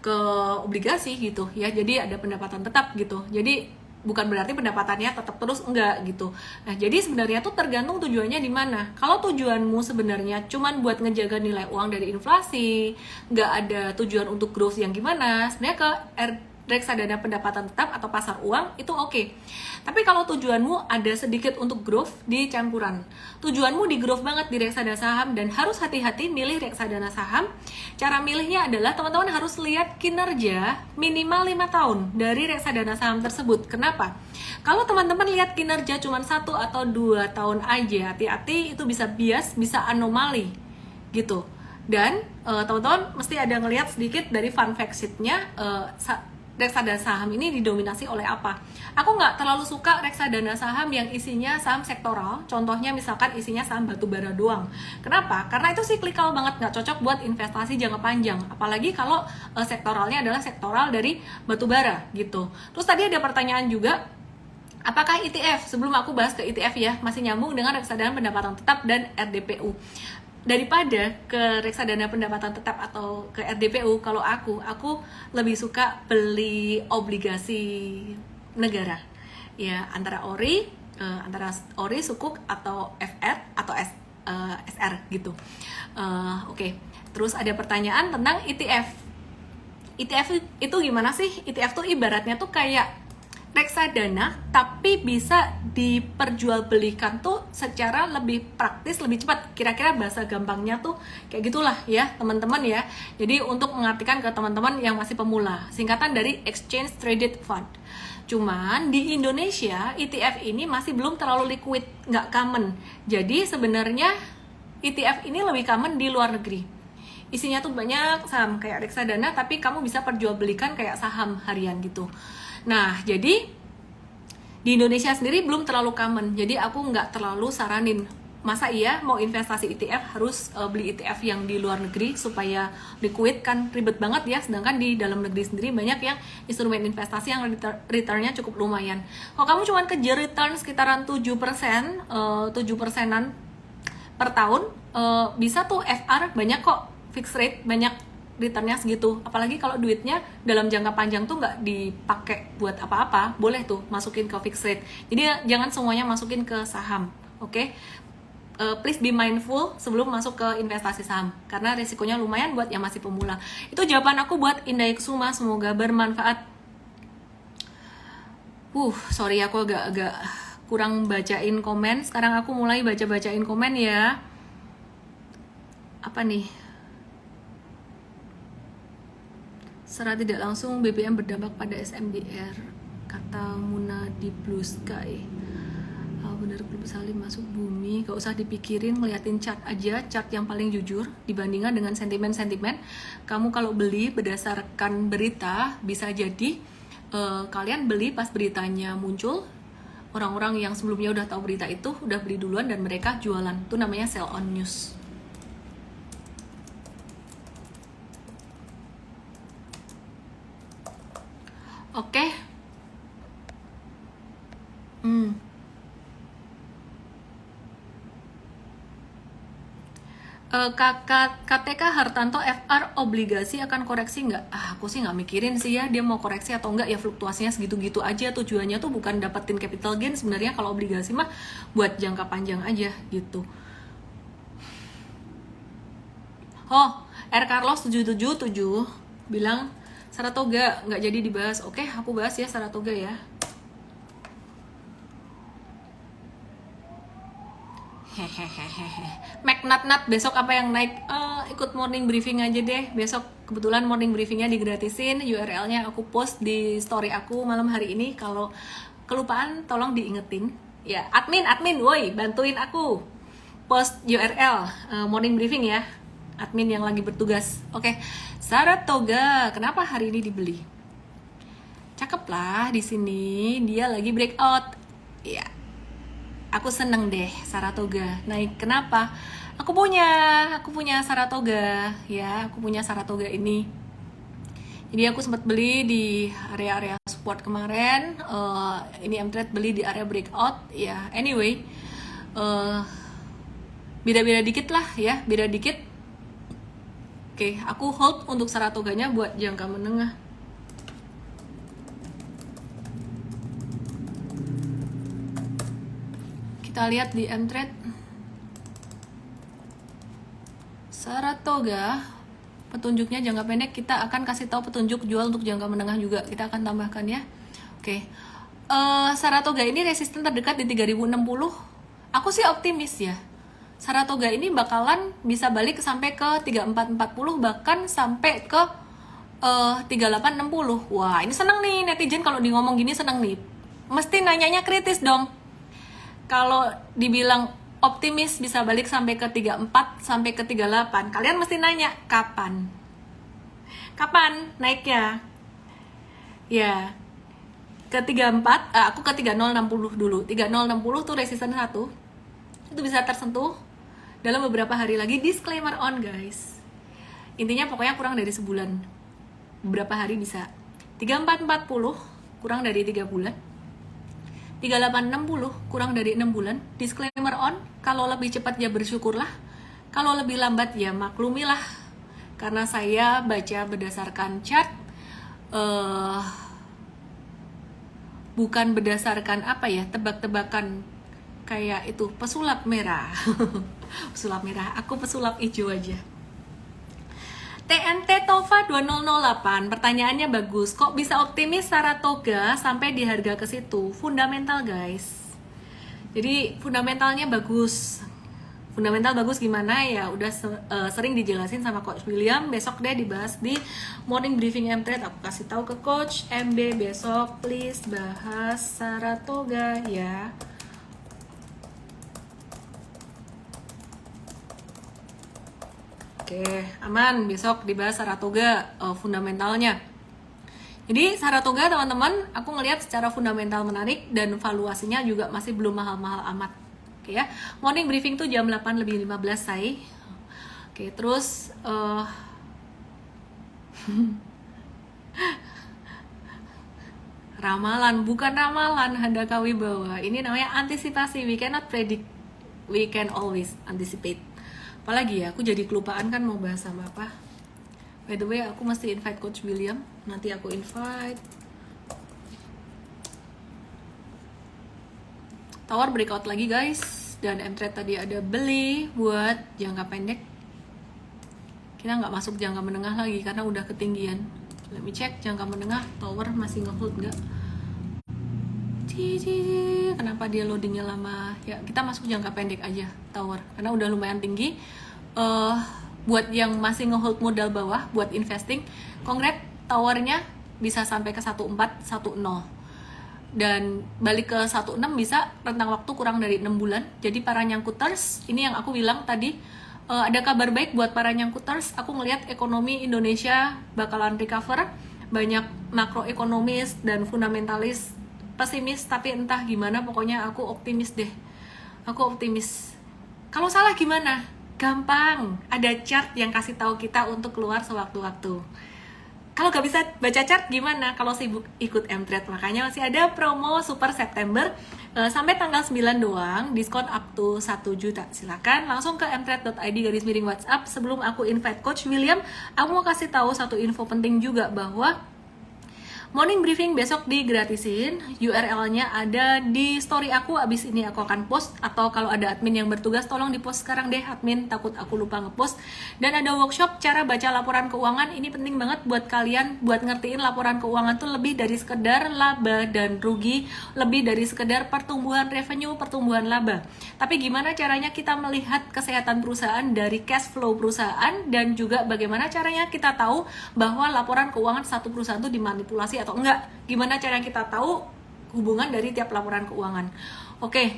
ke obligasi gitu ya. Jadi ada pendapatan tetap gitu. Jadi bukan berarti pendapatannya tetap terus, enggak gitu. Nah, jadi sebenarnya tuh tergantung tujuannya di mana. Kalau tujuanmu sebenarnya cuman buat ngejaga nilai uang dari inflasi, nggak ada tujuan untuk growth yang gimana, sebenarnya ke reksadana pendapatan tetap atau pasar uang itu oke. Tapi kalau tujuanmu ada sedikit untuk growth di campuran, tujuanmu di growth banget di reksadana saham, dan harus hati-hati milih reksadana saham. Cara milihnya adalah teman-teman harus lihat kinerja minimal 5 tahun dari reksadana saham tersebut. Kenapa? Kalau teman-teman lihat kinerja cuma 1 atau 2 tahun aja, hati-hati, itu bisa bias, bisa anomali gitu. Dan teman-teman mesti ada ngelihat sedikit dari fun fact sheet-nya, reksadana saham ini didominasi oleh apa. Aku nggak terlalu suka reksadana saham yang isinya saham sektoral, contohnya misalkan isinya saham batubara doang. Kenapa? Karena itu cyclical banget, nggak cocok buat investasi jangka panjang, apalagi kalau sektoralnya adalah sektoral dari batubara gitu. Terus tadi ada pertanyaan juga, apakah ETF? Sebelum aku bahas ke ETF ya, masih nyambung dengan reksadana pendapatan tetap dan RDPU. Daripada ke reksadana pendapatan tetap atau ke RDPU, kalau aku lebih suka beli obligasi negara ya, antara ORI, Sukuk, atau FR atau SR gitu. Oke. Terus ada pertanyaan tentang ETF. ETF itu gimana sih? ETF tuh ibaratnya tuh kayak reksadana, tapi bisa diperjualbelikan tuh secara lebih praktis, lebih cepat. Kira-kira bahasa gampangnya tuh kayak gitulah ya teman-teman ya. Jadi untuk mengartikan ke teman-teman yang masih pemula, singkatan dari Exchange Traded Fund. Cuman di Indonesia ETF ini masih belum terlalu liquid, nggak common. Jadi sebenarnya ETF ini lebih common di luar negeri. Isinya tuh banyak saham kayak reksadana, tapi kamu bisa perjualbelikan kayak saham harian gitu. Nah, jadi di Indonesia sendiri belum terlalu common. Jadi aku nggak terlalu saranin. Masa iya mau investasi ETF harus beli ETF yang di luar negeri supaya liquid, kan ribet banget ya. Sedangkan di dalam negeri sendiri banyak yang instrumen investasi yang returnnya cukup lumayan. Kalau kamu cuma kejar return sekitaran 7%an per tahun, bisa tuh FR banyak kok, fixed rate banyak, returnnya segitu. Apalagi kalau duitnya dalam jangka panjang tuh nggak dipakai buat apa-apa, boleh tuh masukin ke fixed rate. Jadi jangan semuanya masukin ke saham, oke? Please be mindful sebelum masuk ke investasi saham, karena risikonya lumayan buat yang masih pemula. Itu jawaban aku buat Indai Kusuma, semoga bermanfaat. Sorry aku agak kurang bacain komen. Sekarang aku mulai bacain komen ya. Apa nih? Secara tidak langsung BBM berdampak pada SMDR, kata Muna di Blue Sky. Bener, Klub Salim masuk bumi, gak usah dipikirin, ngeliatin chart aja, chart yang paling jujur dibandingkan dengan sentimen-sentimen. Kamu kalau beli berdasarkan berita, bisa jadi kalian beli pas beritanya muncul, orang-orang yang sebelumnya udah tahu berita itu udah beli duluan dan mereka jualan. Itu namanya sell on news. Oke. Kakak KTK Hartanto, FR obligasi akan koreksi nggak? Aku sih nggak mikirin sih ya dia mau koreksi atau nggak, ya fluktuasinya segitu-gitu aja. Tujuannya tuh bukan dapetin capital gain sebenarnya. Kalau obligasi mah buat jangka panjang aja gitu. Oh, R. Carlos 777 bilang Saratoga nggak jadi dibahas. Oke, aku bahas ya Saratoga ya. Magnat besok apa yang naik? Ikut morning briefing aja deh. Besok kebetulan morning briefingnya digratisin. URL-nya aku post di story aku malam hari ini. Kalau kelupaan tolong diingetin. Ya, admin, woi, bantuin aku post URL morning briefing ya. Admin yang lagi bertugas. Oke, Saratoga, kenapa hari ini dibeli? Cakep lah di sini. Dia lagi breakout. Ya. Aku seneng deh Saratoga naik. Kenapa? Aku punya Saratoga ya. Aku punya Saratoga ini. Jadi aku sempat beli di area-area support kemarin. Ini M-Trade beli di area breakout ya. Anyway, beda-beda dikit lah ya. Beda dikit. Oke, aku hold untuk Saratoganya buat jangka menengah. Kita lihat di M-Trade Saratoga, petunjuknya jangka pendek. Kita akan kasih tahu petunjuk jual untuk jangka menengah juga. Kita akan tambahkan ya. Oke, Saratoga ini resisten terdekat di 3060. Aku sih optimis ya. Saratoga ini bakalan bisa balik sampai ke 3440, bahkan sampai ke 3860. Wah, ini seneng nih netizen kalau di ngomong gini, seneng nih. Mesti nanyanya kritis dong. Kalau dibilang optimis bisa balik sampai ke 34 sampai ke 38, kalian mesti nanya kapan? Kapan naiknya? Ya. Ke 34, aku ke 3060 dulu. 3060 tuh resisten 1. Itu bisa tersentuh dalam beberapa hari lagi. Disclaimer on guys. Intinya pokoknya kurang dari sebulan. Beberapa hari bisa. 3440 kurang dari 3 bulan. 3860 kurang dari 6 bulan. Disclaimer on, kalau lebih cepat ya bersyukurlah, kalau lebih lambat ya maklumilah. Karena saya baca berdasarkan chart, bukan berdasarkan apa ya, tebak-tebakan kayak itu pesulap merah. Pesulap merah, aku pesulap hijau aja. TNT Tova 2008, pertanyaannya bagus. Kok bisa optimis Saratoga sampai di harga ke situ? Fundamental guys. Jadi fundamentalnya bagus. Fundamental bagus gimana ya? Udah sering dijelasin sama Coach William. Besok deh dibahas di morning briefing M-Trade. Aku kasih tahu ke Coach MB besok, please bahas Saratoga ya. Oke, aman. Besok dibahas Saratoga fundamentalnya. Jadi Saratoga teman-teman, aku ngelihat secara fundamental menarik dan valuasinya juga masih belum mahal-mahal amat. Oke ya. Morning briefing tuh jam 8:15 say. Oke, terus ramalan, bukan ramalan Handaka Wibawa. Ini namanya antisipasi. We cannot predict. We can always anticipate. Apalagi ya, aku jadi kelupaan kan mau bahas sama apa. By the way, aku mesti invite Coach William. Nanti aku invite. Tower breakout lagi guys. Dan M-Trade tadi ada beli buat jangka pendek. Kita nggak masuk jangka menengah lagi karena udah ketinggian. Let me check jangka menengah. Tower masih nge-hold nggak? Kenapa dia loadingnya lama? Ya kita masuk jangka pendek aja tower, karena udah lumayan tinggi. Buat yang masih ngehold modal bawah buat investing, congrats, towernya bisa sampai ke 1410 dan balik ke 16 bisa rentang waktu kurang dari 6 bulan. Jadi para nyangkuters, ini yang aku bilang tadi, ada kabar baik buat para nyangkuters. Aku ngelihat ekonomi Indonesia bakalan recover. Banyak makroekonomis dan fundamentalis pesimis, tapi entah gimana, pokoknya aku optimis deh. Aku optimis. Kalau salah gimana? Gampang, ada chart yang kasih tahu kita untuk keluar sewaktu-waktu. Kalau gak bisa baca chart gimana? Kalau sibuk ikut M-Trade, makanya masih ada promo Super September sampai tanggal 9 doang, diskon up to 1 juta. Silakan langsung ke mtrade.id /WhatsApp. Sebelum aku invite Coach William, aku mau kasih tahu satu info penting juga, bahwa morning briefing besok digratisin. URL-nya ada di story aku, abis ini aku akan post. Atau kalau ada admin yang bertugas, tolong di post sekarang deh admin, takut aku lupa ngepost. Dan ada workshop cara baca laporan keuangan. Ini penting banget buat kalian, buat ngertiin laporan keuangan tuh lebih dari sekedar laba dan rugi, lebih dari sekedar pertumbuhan revenue, pertumbuhan laba. Tapi gimana caranya kita melihat kesehatan perusahaan dari cash flow perusahaan, dan juga bagaimana caranya kita tahu bahwa laporan keuangan satu perusahaan itu dimanipulasi atau enggak. Gimana cara kita tahu hubungan dari tiap laporan keuangan. Oke.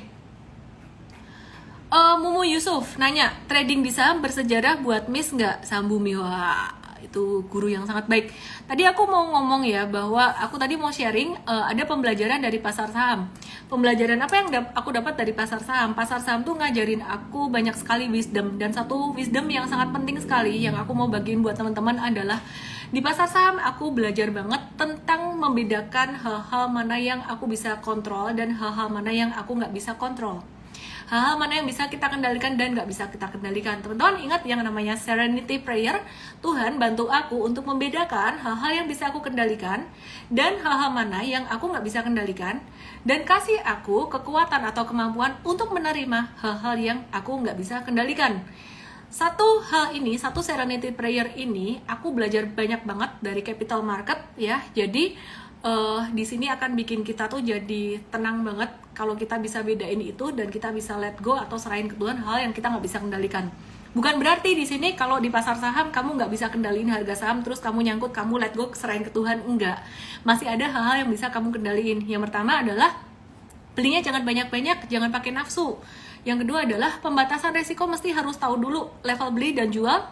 Mumu Yusuf nanya, trading di saham bersejarah buat miss nggak? Sambumi, wah itu guru yang sangat baik. Tadi aku mau ngomong ya, bahwa aku tadi mau sharing ada pembelajaran dari pasar saham. Pembelajaran apa yang aku dapat dari pasar saham? Pasar saham tuh ngajarin aku banyak sekali wisdom, dan satu wisdom yang sangat penting sekali yang aku mau bagiin buat teman-teman adalah di pasar saham aku belajar banget tentang membedakan hal-hal mana yang aku bisa kontrol dan hal-hal mana yang aku nggak bisa kontrol. Hal-hal mana yang bisa kita kendalikan dan nggak bisa kita kendalikan. Teman-teman ingat yang namanya Serenity Prayer. Tuhan bantu aku untuk membedakan hal-hal yang bisa aku kendalikan dan hal-hal mana yang aku nggak bisa kendalikan, dan kasih aku kekuatan atau kemampuan untuk menerima hal-hal yang aku nggak bisa kendalikan. Satu hal ini, satu Serenity Prayer ini, aku belajar banyak banget dari capital market ya. Jadi di sini akan bikin kita tuh jadi tenang banget kalau kita bisa bedain itu, dan kita bisa let go atau serahin ke Tuhan hal yang kita nggak bisa kendalikan. Bukan berarti di sini kalau di pasar saham kamu nggak bisa kendaliin harga saham, terus kamu nyangkut, kamu let go, serahin ke Tuhan. Enggak. Masih ada hal-hal yang bisa kamu kendaliin. Yang pertama adalah belinya jangan banyak-banyak, jangan pakai nafsu. Yang kedua adalah pembatasan resiko, mesti harus tahu dulu level beli dan jual.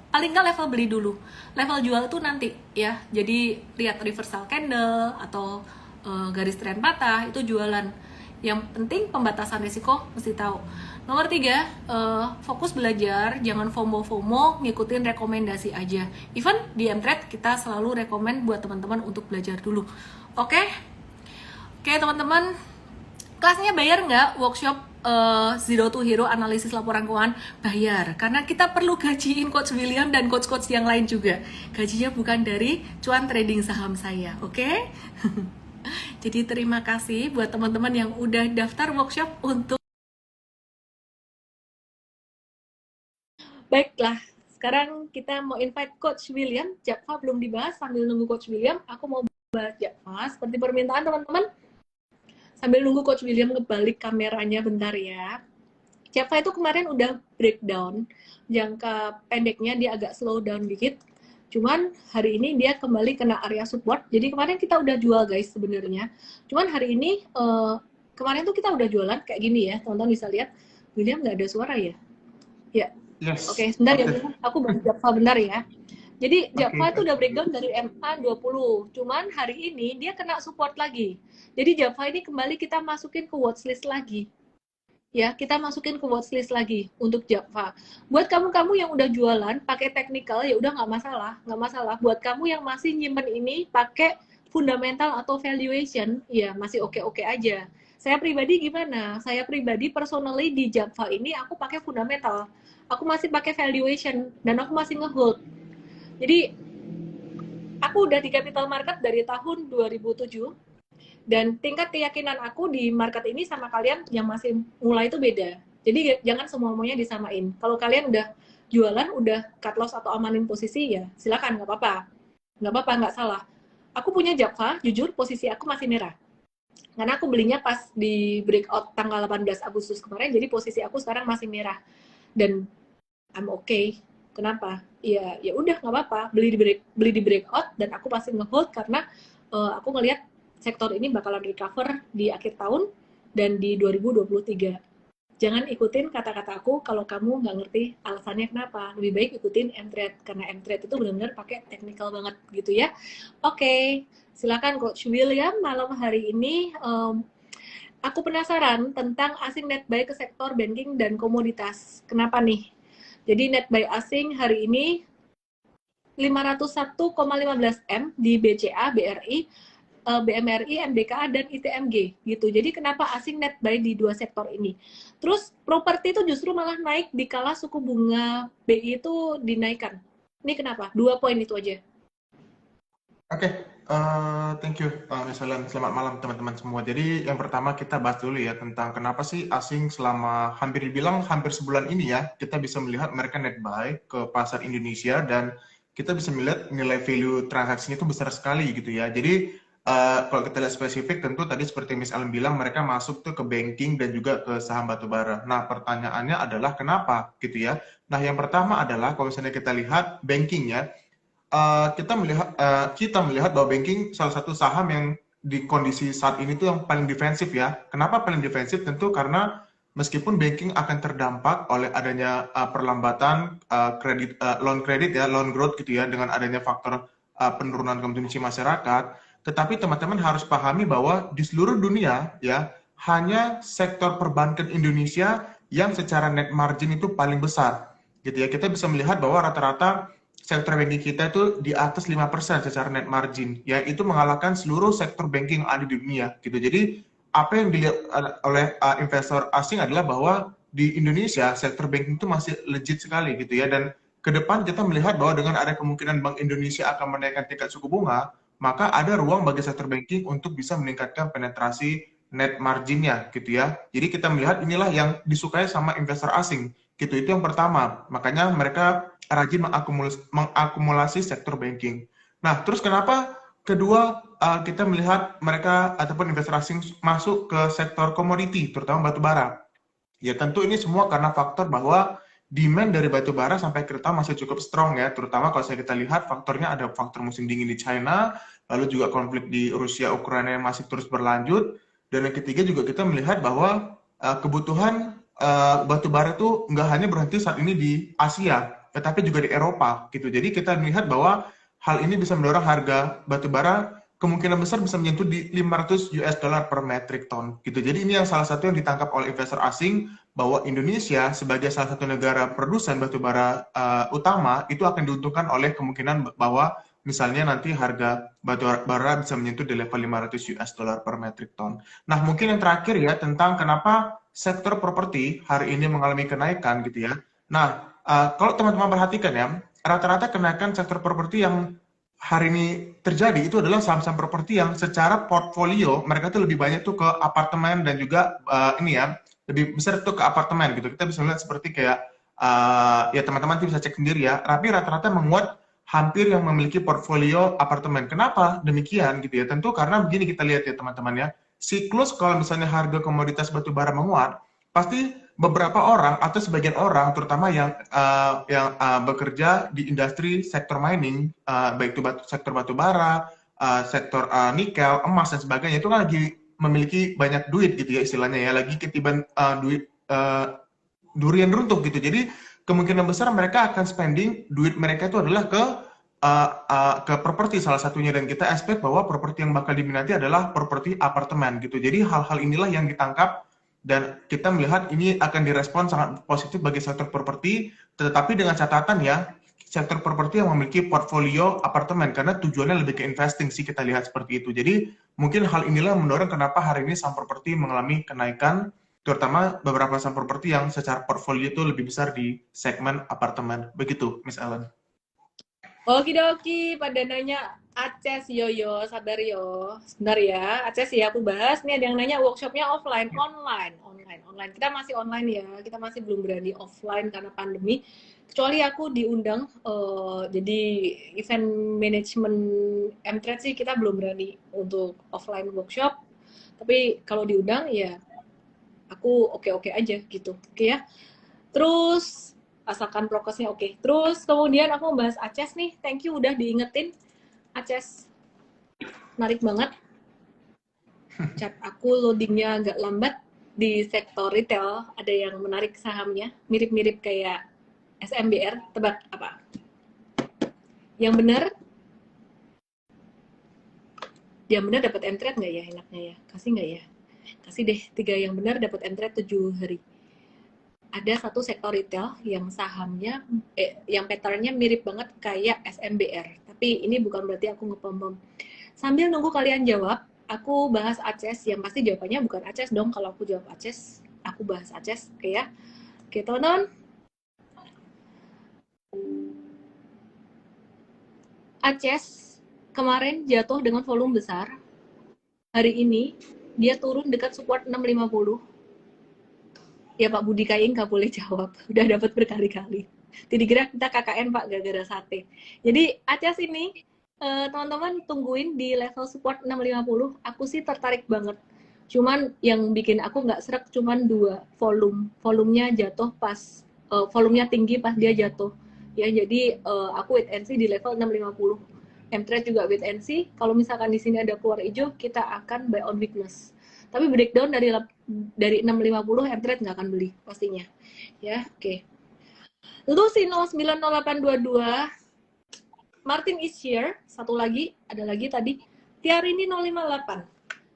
Paling nggak level beli dulu, level jual itu nanti ya. Jadi lihat reversal candle atau garis tren patah, itu jualan. Yang penting pembatasan resiko mesti tahu. Nomor 3, fokus belajar, jangan FOMO, ngikutin rekomendasi aja. Even di M-Trade kita selalu rekomend buat teman-teman untuk belajar dulu. Oke, teman-teman, kelasnya bayar nggak? Workshop Zero to Hero analisis laporan keuangan bayar, karena kita perlu gajiin Coach William dan coach-coach yang lain juga. Gajinya bukan dari cuan trading saham saya, oke? Jadi terima kasih buat teman-teman yang udah daftar workshop untuk. Baiklah, sekarang kita mau invite Coach William. Japfa belum dibahas, sambil nunggu Coach William, aku mau bahas Japfa seperti permintaan teman-teman. Sambil nunggu Coach William ngebalik kameranya bentar ya. Japfa itu kemarin udah breakdown, jangka pendeknya dia agak slow down dikit. Cuman hari ini dia kembali kena area support. Jadi kemarin kita udah jual guys sebenarnya. Cuman hari ini kemarin tuh kita udah jualan kayak gini ya. Teman-teman bisa lihat. William nggak ada suara ya? Ya. Yes. Oke, sebentar ya. Aku bantu Japfa bentar ya. Jadi Japfa itu udah breakdown dari MA 20. Cuman hari ini dia kena support lagi. Jadi Japfa ini kembali kita masukin ke watchlist lagi. Ya, kita masukin ke watchlist lagi untuk Japfa. Buat kamu-kamu yang udah jualan pakai technical ya udah nggak masalah. Buat kamu yang masih nyimpen ini pakai fundamental atau valuation, ya masih oke-oke aja. Saya pribadi gimana? Saya pribadi personally di Japfa ini aku pakai fundamental. Aku masih pakai valuation dan aku masih ngehold. Jadi aku udah di capital market dari tahun 2007. Dan tingkat keyakinan aku di market ini sama kalian yang masih mulai itu beda. Jadi jangan semuanya disamain. Kalau kalian udah jualan, udah cut loss atau amanin posisi, ya silakan, nggak apa-apa, nggak salah. Aku punya Japfa, jujur posisi aku masih merah. Karena aku belinya pas di breakout tanggal 18 Agustus kemarin, jadi posisi aku sekarang masih merah. Dan I'm okay. Kenapa? Ya udah nggak apa-apa. Beli di breakout dan aku pasti ngehold karena aku ngelihat sektor ini bakalan recover di akhir tahun dan di 2023. Jangan ikutin kata-kata aku kalau kamu nggak ngerti alasannya kenapa. Lebih baik ikutin M-Trade, karena M-Trade itu benar-benar pakai technical banget gitu ya. Oke, silakan Coach William malam hari ini. Aku penasaran tentang asing net buy ke sektor banking dan komoditas. Kenapa nih? Jadi net buy asing hari ini 501,15 M di BCA, BRI, BMRI, MBKA, dan ITMG gitu. Jadi kenapa asing net buy di dua sektor ini? Terus properti itu justru malah naik dikala suku bunga BI itu dinaikkan. Ini kenapa? 2 poin itu aja. Oke, thank you, Miss Helen. Selamat malam teman-teman semua. Jadi yang pertama kita bahas dulu ya tentang kenapa sih asing selama hampir dibilang hampir sebulan ini ya, kita bisa melihat mereka net buy ke pasar Indonesia dan kita bisa melihat nilai value transaksinya itu besar sekali gitu ya. Jadi kalau kita lihat spesifik tentu tadi seperti Miss Ellen bilang mereka masuk tuh ke banking dan juga ke saham batubara. Nah pertanyaannya adalah kenapa gitu ya. Nah yang pertama adalah kalau misalnya kita lihat banking ya, kita melihat bahwa banking salah satu saham yang di kondisi saat ini tuh yang paling defensif ya. Kenapa paling defensif? Tentu karena meskipun banking akan terdampak oleh adanya perlambatan loan kredit ya, loan growth gitu ya, dengan adanya faktor penurunan konsumsi masyarakat, tetapi teman-teman harus pahami bahwa di seluruh dunia ya, hanya sektor perbankan Indonesia yang secara net margin itu paling besar gitu ya. Kita bisa melihat bahwa rata-rata sektor banking kita itu di atas 5% secara net margin, ya itu mengalahkan seluruh sektor banking yang ada di dunia gitu. Jadi apa yang dilihat oleh investor asing adalah bahwa di Indonesia sektor banking itu masih legit sekali gitu ya, dan ke depan kita melihat bahwa dengan ada kemungkinan Bank Indonesia akan menaikkan tingkat suku bunga, maka ada ruang bagi sektor banking untuk bisa meningkatkan penetrasi net marginnya gitu ya. Jadi kita melihat inilah yang disukai sama investor asing gitu. Itu yang pertama. Makanya mereka rajin mengakumulasi sektor banking. Nah, terus kenapa kedua kita melihat mereka ataupun investor asing masuk ke sektor komoditi, terutama batu bara. Ya tentu ini semua karena faktor bahwa demand dari batu bara sampai kereta masih cukup strong ya, terutama kalau kita lihat faktornya ada faktor musim dingin di China, lalu juga konflik di Rusia Ukraina yang masih terus berlanjut, dan yang ketiga juga kita melihat bahwa kebutuhan batu bara itu nggak hanya berhenti saat ini di Asia, tetapi juga di Eropa gitu. Jadi kita melihat bahwa hal ini bisa mendorong harga batu bara kemungkinan besar bisa menyentuh di 500 US dollar per metric ton gitu. Jadi ini yang salah satu yang ditangkap oleh investor asing, bahwa Indonesia sebagai salah satu negara produsen batu bara utama itu akan diuntungkan oleh kemungkinan bahwa misalnya nanti harga batu bara bisa menyentuh di level 500 US dollar per metric ton. Nah, mungkin yang terakhir ya tentang kenapa sektor properti hari ini mengalami kenaikan gitu ya. Nah, kalau teman-teman perhatikan ya, rata-rata kenaikan sektor properti yang hari ini terjadi itu adalah saham-saham properti yang secara portfolio mereka tuh lebih banyak tuh ke apartemen dan juga ini ya lebih besar tuh ke apartemen gitu. Kita bisa lihat seperti kayak ya teman-teman bisa cek sendiri ya. Tapi rata-rata menguat hampir yang memiliki portfolio apartemen. Kenapa demikian gitu ya? Tentu karena begini kita lihat ya teman-teman ya. Siklus kalau misalnya harga komoditas batu bara menguat, pasti beberapa orang atau sebagian orang terutama yang bekerja di industri sektor mining, baik itu sektor batu bara, sektor nikel, emas dan sebagainya, itu kan lagi memiliki banyak duit gitu ya istilahnya ya, lagi ketiban duit durian runtuh gitu. Jadi kemungkinan besar mereka akan spending duit mereka itu adalah ke properti salah satunya, dan kita expect bahwa properti yang bakal diminati adalah properti apartemen gitu. Jadi hal-hal inilah yang ditangkap dan kita melihat ini akan direspon sangat positif bagi sektor properti, tetapi dengan catatan ya, sektor properti yang memiliki portfolio apartemen, karena tujuannya lebih ke investing sih kita lihat seperti itu. Jadi mungkin hal inilah yang mendorong kenapa hari ini saham properti mengalami kenaikan, terutama beberapa saham properti yang secara portfolio itu lebih besar di segmen apartemen. Begitu, Miss Ellen. Okidoki, pada nanya Aces Yoyo, sabar yo. Sebentar ya, Aces ya aku bahas. Nih ada yang nanya workshopnya offline, online. Kita masih online ya, kita masih belum berani offline karena pandemi. Kecuali aku diundang, jadi event management M-Trade sih kita belum berani untuk offline workshop. Tapi kalau diundang ya aku oke-oke aja gitu. Oke ya. Terus asalkan prokesnya oke. Terus kemudian aku membahas Aces nih. Thank you udah diingetin. Aces menarik banget. Chat aku loadingnya agak lambat di sektor retail. Ada yang menarik sahamnya. Mirip-mirip kayak SMBR. Tebak apa? Yang benar dapat entret nggak ya enaknya ya? Kasih nggak ya? Kasih deh 3 yang benar dapat entret 7 hari. Ada satu sektor retail yang sahamnya yang patternnya mirip banget kayak SMBR. Tapi ini bukan berarti aku ngepom-pom. Sambil nunggu kalian jawab, aku bahas Aces. Yang pasti jawabannya bukan Aces dong. Kalau aku jawab Aces, aku bahas Aces. Oke ya. Oke, teman-teman. Aces kemarin jatuh dengan volume besar. Hari ini dia turun dekat support 650. Ya Pak Budi Kaing nggak boleh jawab. Udah dapat berkali-kali. Jadi kira kita KKN Pak gara-gara sate. Jadi Aces ini teman-teman tungguin di level support 650. Aku sih tertarik banget. Cuman yang bikin aku nggak serak cuman 2 volumenya jatuh pas volumenya tinggi pas dia jatuh. Ya jadi aku wait and see di level 650. M-Trade juga wait and see. Kalau misalkan di sini ada keluar hijau, kita akan buy on weakness. Tapi breakdown dari 650 M-Trade nggak akan beli pastinya. Ya, oke. Lucy 090822 Martin is here. Satu lagi, ada lagi tadi. Tiarini 058.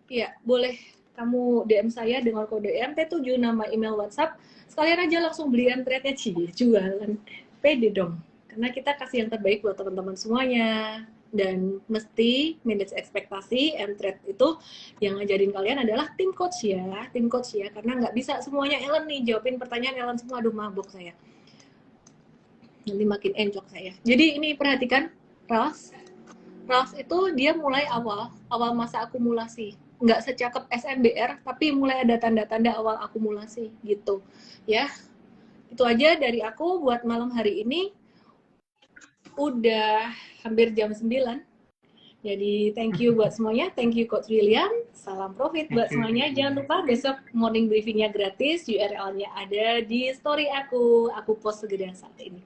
Iya, boleh kamu DM saya dengan kode MT7 nama email WhatsApp. Sekalian aja langsung beli M-Trade-nya jualan. Pede dong. Karena kita kasih yang terbaik buat teman-teman semuanya. Dan mesti manage ekspektasi. M-Trade itu yang ngajarin kalian adalah tim coach ya. Tim coach ya. Karena nggak bisa semuanya Ellen nih. Jawabin pertanyaan Ellen semua. Aduh, mabok saya. Nanti makin encok saya. Jadi ini perhatikan. Ralph itu dia mulai awal masa akumulasi. Nggak secakep SMBR, tapi mulai ada tanda-tanda awal akumulasi gitu. Ya, itu aja dari aku buat malam hari ini. Udah hampir jam 9. Jadi thank you buat semuanya, thank you Coach William, salam profit buat semuanya. Jangan lupa besok morning briefingnya gratis, URL-nya ada di story aku post segera saat ini.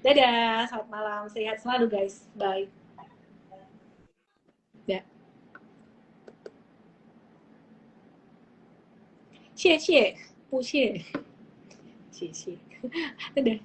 Dadah, selamat malam, sehat selalu guys, bye. Ya. 谢谢，不谢，谢谢，对对。